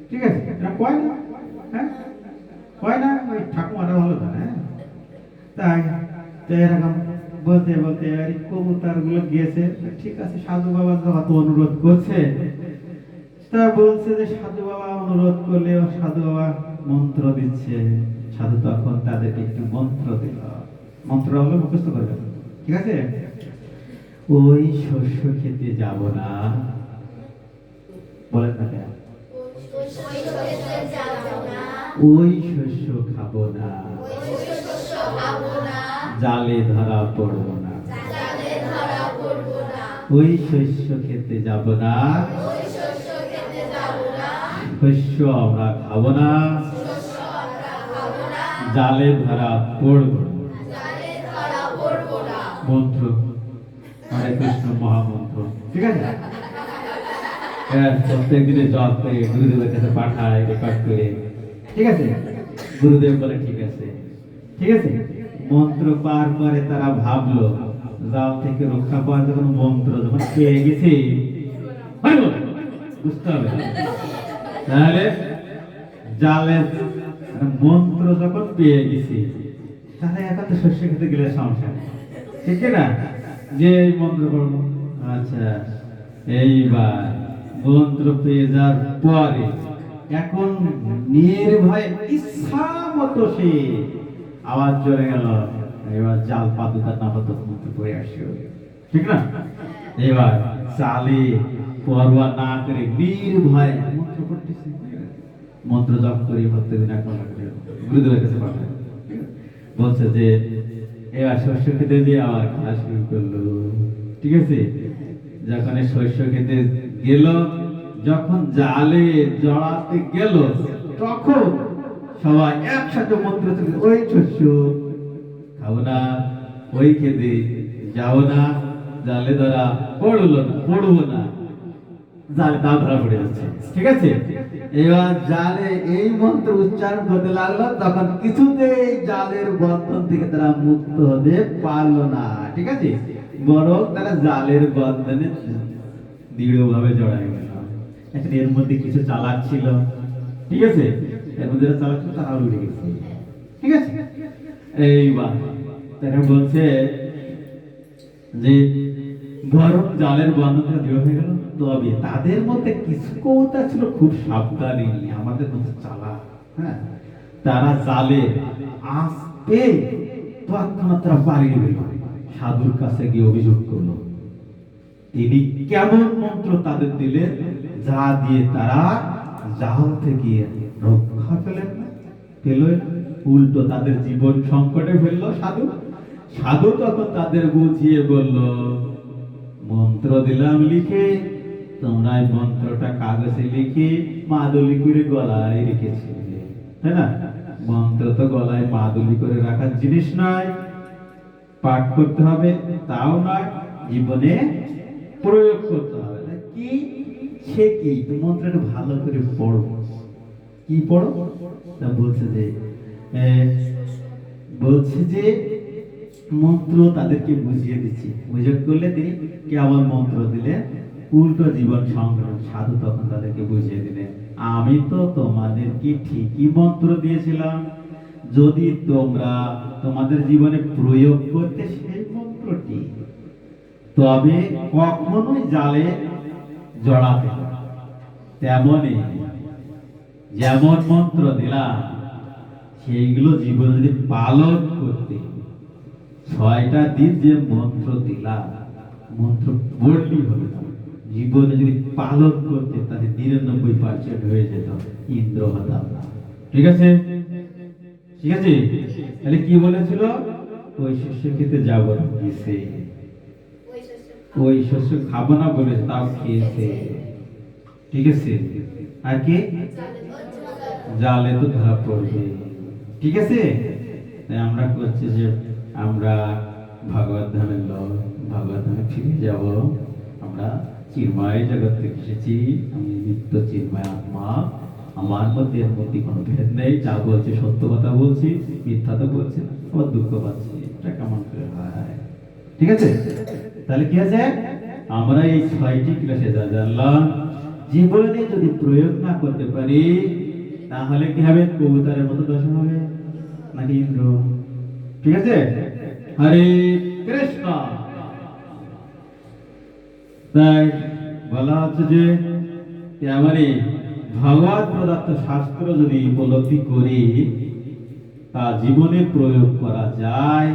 ঠিক আছে, এটা কয় না? হ্যাঁ কয় না, ওই ঠাকুমাটা ভালো জানে। তাই এরকম বলতে বলতে কবুতর গুলো গিয়েছে। ঠিক আছে, সাধু বাবা যত অনুরোধ করছে, তা বলছে যে সাধু বাবা অনুরোধ করলে সাধু বাবা মন্ত্র দিচ্ছে। সাধু তখন তাদেরকে একটু মন্ত্র দিল। মন্ত্র হলো মুখস্থ করবে। ঠিক আছে, ওই শস্য খেতে যাব না, বলেন না কেন? ওই শস্য খাবো না, জালে ধরা পড়ব না, ওই শস্য খেতে যাব না, শস্য আমরা খাবো না, জালে ধরা পড়ব না। মন্ত্র হরে কৃষ্ণ মহামন্ত্র, ঠিক আছে? প্রত্যেক দিনে জপ করে গুরুদেবের কাছে পাঠায় রেকর্ড করে, ঠিক আছে? গুরুদেব বলে ঠিক আছে, ঠিক আছে। মন্ত্র পার করে তারা ভাবলো জাল থেকে রক্ষা পাওয়ার যখন মন্ত্র যখন পেয়ে গেছে, বুঝতে হবে তাহলে জালের মন্ত্র যখন পেয়ে গেছে তাহলে এখন তো শস্য খেতে গেলে সমস্যা নেই, ঠিক না? যে মন্ত্র পড়বো, আচ্ছা এইবার মন্ত্র পেয়ে যাওয়ার পরে এখন নির্ভয়ে ইচ্ছা মতো সে আওয়াজ চলে গেল, এবার জাল পাদুকা না হতো মন্ত্র পড়ে আসিও, ঠিক না? এবার চালে পরোয়া না করে নির্ভয়ে মন্ত্র পড়তেছে, মন্ত্র জপ করে প্রত্যেকদিন এক ঘন্টা করে গুরুদেবের কাছে পাঠায়, বলছে যে এবার শস্য খেতে দিয়ে আবার খেলা শুরু করলো, ঠিক আছে? যখন শস্য খেতে গেল, যখন জালে জড়াতে গেল, তখন সবাই একসাথে মন্ত্র, ওই শস্য খাবো না, ওই খেতে যাও না, জালে ধরা পড়বো না, জালে তাও ধরা পড়ে যাচ্ছে, ঠিক আছে? এবার জালে এই মন্ত্র উচ্চারণ করতে লাগলো, তখন কিছুতেই জালের বন্ধন থেকে তারা মুক্ত হতে পারলো না, ঠিক আছে? বরং তারা জালের বন্ধনে দৃঢ়ভাবে জড়ায় গেল। এখন এর মধ্যে কিছু চালাক ছিল, ঠিক আছে? এর মধ্যে চালাক ছিল, তারা উঠে গেছে, ঠিক আছে? এইবার তারা বলছে যে বরং জালের বন্ধন থেকে দৃঢ় হয়ে গেল, তবে তাদের মধ্যে কিছু কৌতা ছিল খুব সাবধানী, আমাদের মধ্যে চালাক, হ্যাঁ? তারা জালে আসতে তৎক্ষণাৎ তারা পালিয়ে গেল, সাধুর কাছে গিয়ে অভিযোগ করলো তিনি কেমন মন্ত্র তাদের দিলেন যা দিয়ে তারা জাল থেকে রক্ষা পেলেন না, উল্টো তাদের জীবন সংকটে ফেললো সাধু। সাধু তখন তাদের বুঝিয়ে বলল, মন্ত্র দিলাম লিখে, তোমরা এই মন্ত্রটা কাগজে লিখে মাদুলি করে গলায় রেখেছিলে, তাই না? মন্ত্র তো গলায় মাদুলি করে রাখার জিনিস নয়, পাঠ করতে হবে তাও নয়, জীবনে প্রয়োগ করতে হবে। কি সে কি মন্ত্রটা ভালো করে পড়ো, কি পড়ো? তা বলছে যে মন্ত্র তাদেরকে বুঝিয়ে দিচ্ছি, বুঝিয়ে করলে তিনি কেমন মন্ত্র দিলেন, উল্টো জীবন সংগ্রাম। সাধু তখন তাদেরকে বুঝিয়ে দিলেন, আমি তো তোমাদেরকে ঠিকই মন্ত্র দিয়েছিলাম, যদি তোমরা তোমাদের জীবনে প্রয়োগ করতে সেই মন্ত্রটি, তবে কখনোই জালে জড়াতে না। তেমনই যেমন মন্ত্র দিলাম সেইগুলো জীবনে যদি পালন করতে, 6টা দিন যে মন্ত্র দিলাম, মন্ত্র পড়লেই হবে না, জীবনে যদি পালন করতে তাহলে 99% হয়ে যেত, ইন্দ্র হতাম না, ঠিক আছে? ঠিক আছে? তাহলে কি বলেছিল? ওই শস্য খেতে যাবো না, গেছে। ওই শস্য খাবো না বলে তাও খেয়েছে, ঠিক আছে? আর কি জালে তো ধরা পড়বে, ঠিক আছে? তাই আমরা করছি যে আমরা ভগবত ধামের লোক, ভগবত ধামে ফিরে যাব। আমরা চিন্ময় জগৎ থেকে এসেছি, আমি নিত্য চিন্ময় আত্মা, আমার মধ্যে এর মধ্যে কোনো ভেদ নেই, যা বলছি সত্য কথা বলছি, মিথ্যা তো বলছি না, আবার দুঃখ পাচ্ছি, এটা কেমন করে হয়? ঠিক আছে? তাহলে কি আছে? আমরা এই 6টি ক্লাসে যা জানলাম, জীবনে যদি প্রয়োগ না করতে পারি তাহলে কি হবে? কবুতরের মতো দশা হবে নাকি ইন্দ্র? ঠিক আছে? হরে কৃষ্ণ। তাই বলা হচ্ছে যে এবারে ভগবত প্রদত্ত শাস্ত্র যদি উপলব্ধি করি, তা জীবনে প্রয়োগ করা যায়,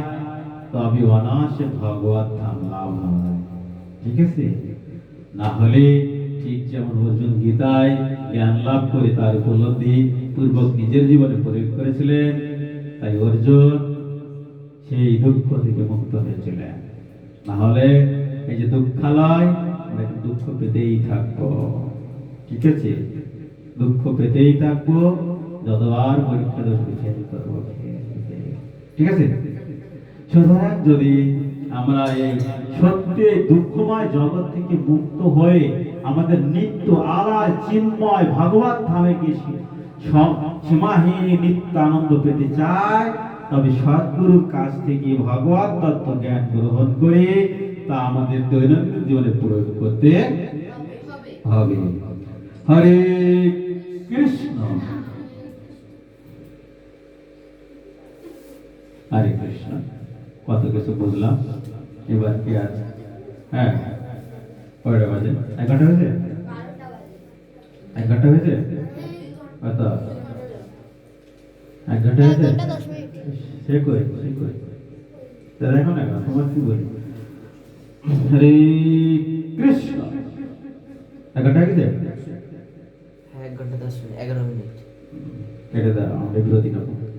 তবে অনায়াসে ভগবত ধাম লাভ হয়, ঠিক আছে? না হলে ঠিক যেমন অর্জুন গীতায় জ্ঞান লাভ করে তার উপলব্ধি পূর্বক নিজের জীবনে প্রয়োগ করেছিলেন, তাই অর্জুন সেই দুঃখ থেকে মুক্ত হয়েছিলেন। না হলে এই যে দুঃখালয়, আমরা দুঃখ পেতেই থাকবো। ঠিক আছে, দুঃখ পেতেই থাকবো যতবার পরীক্ষা দোষে ফেল করবো। ঠিক আছে, সুতরাং যদি আমরা এই সত্যি দুঃখময় জগৎ থেকে মুক্ত হয়ে আমাদের নিত্য আলায় চিন্ময় ভগবত ধামে গিয়ে সীমাহীন নিত্য আনন্দ পেতে চাই, তবে সদ্গুরুর কাছ থেকে ভগবত তত্ত্ব জ্ঞান গ্রহণ করে তা আমাদের দৈনন্দিন জীবনে প্রয়োগ করতে হবে। হরে কৃষ্ণ। হরে কৃষ্ণ। কত কিছু বুঝলাম, এবার কি আছে? হ্যাঁ, কয়টা বাজে? 11টা হয়েছে? 11টা হয়েছে? কত? 1 ঘন্টা হয়েছে? সে কই তাহলে এখন তোমার কি বলি? হরে কৃষ্ণ। 1 ঘন্টা হয়েছে? হ্যাঁ, 1 ঘন্টা 10 মিনিট, 11 মিনিট। এটা দাঁড়াও, আমরা বিরতি নেবো।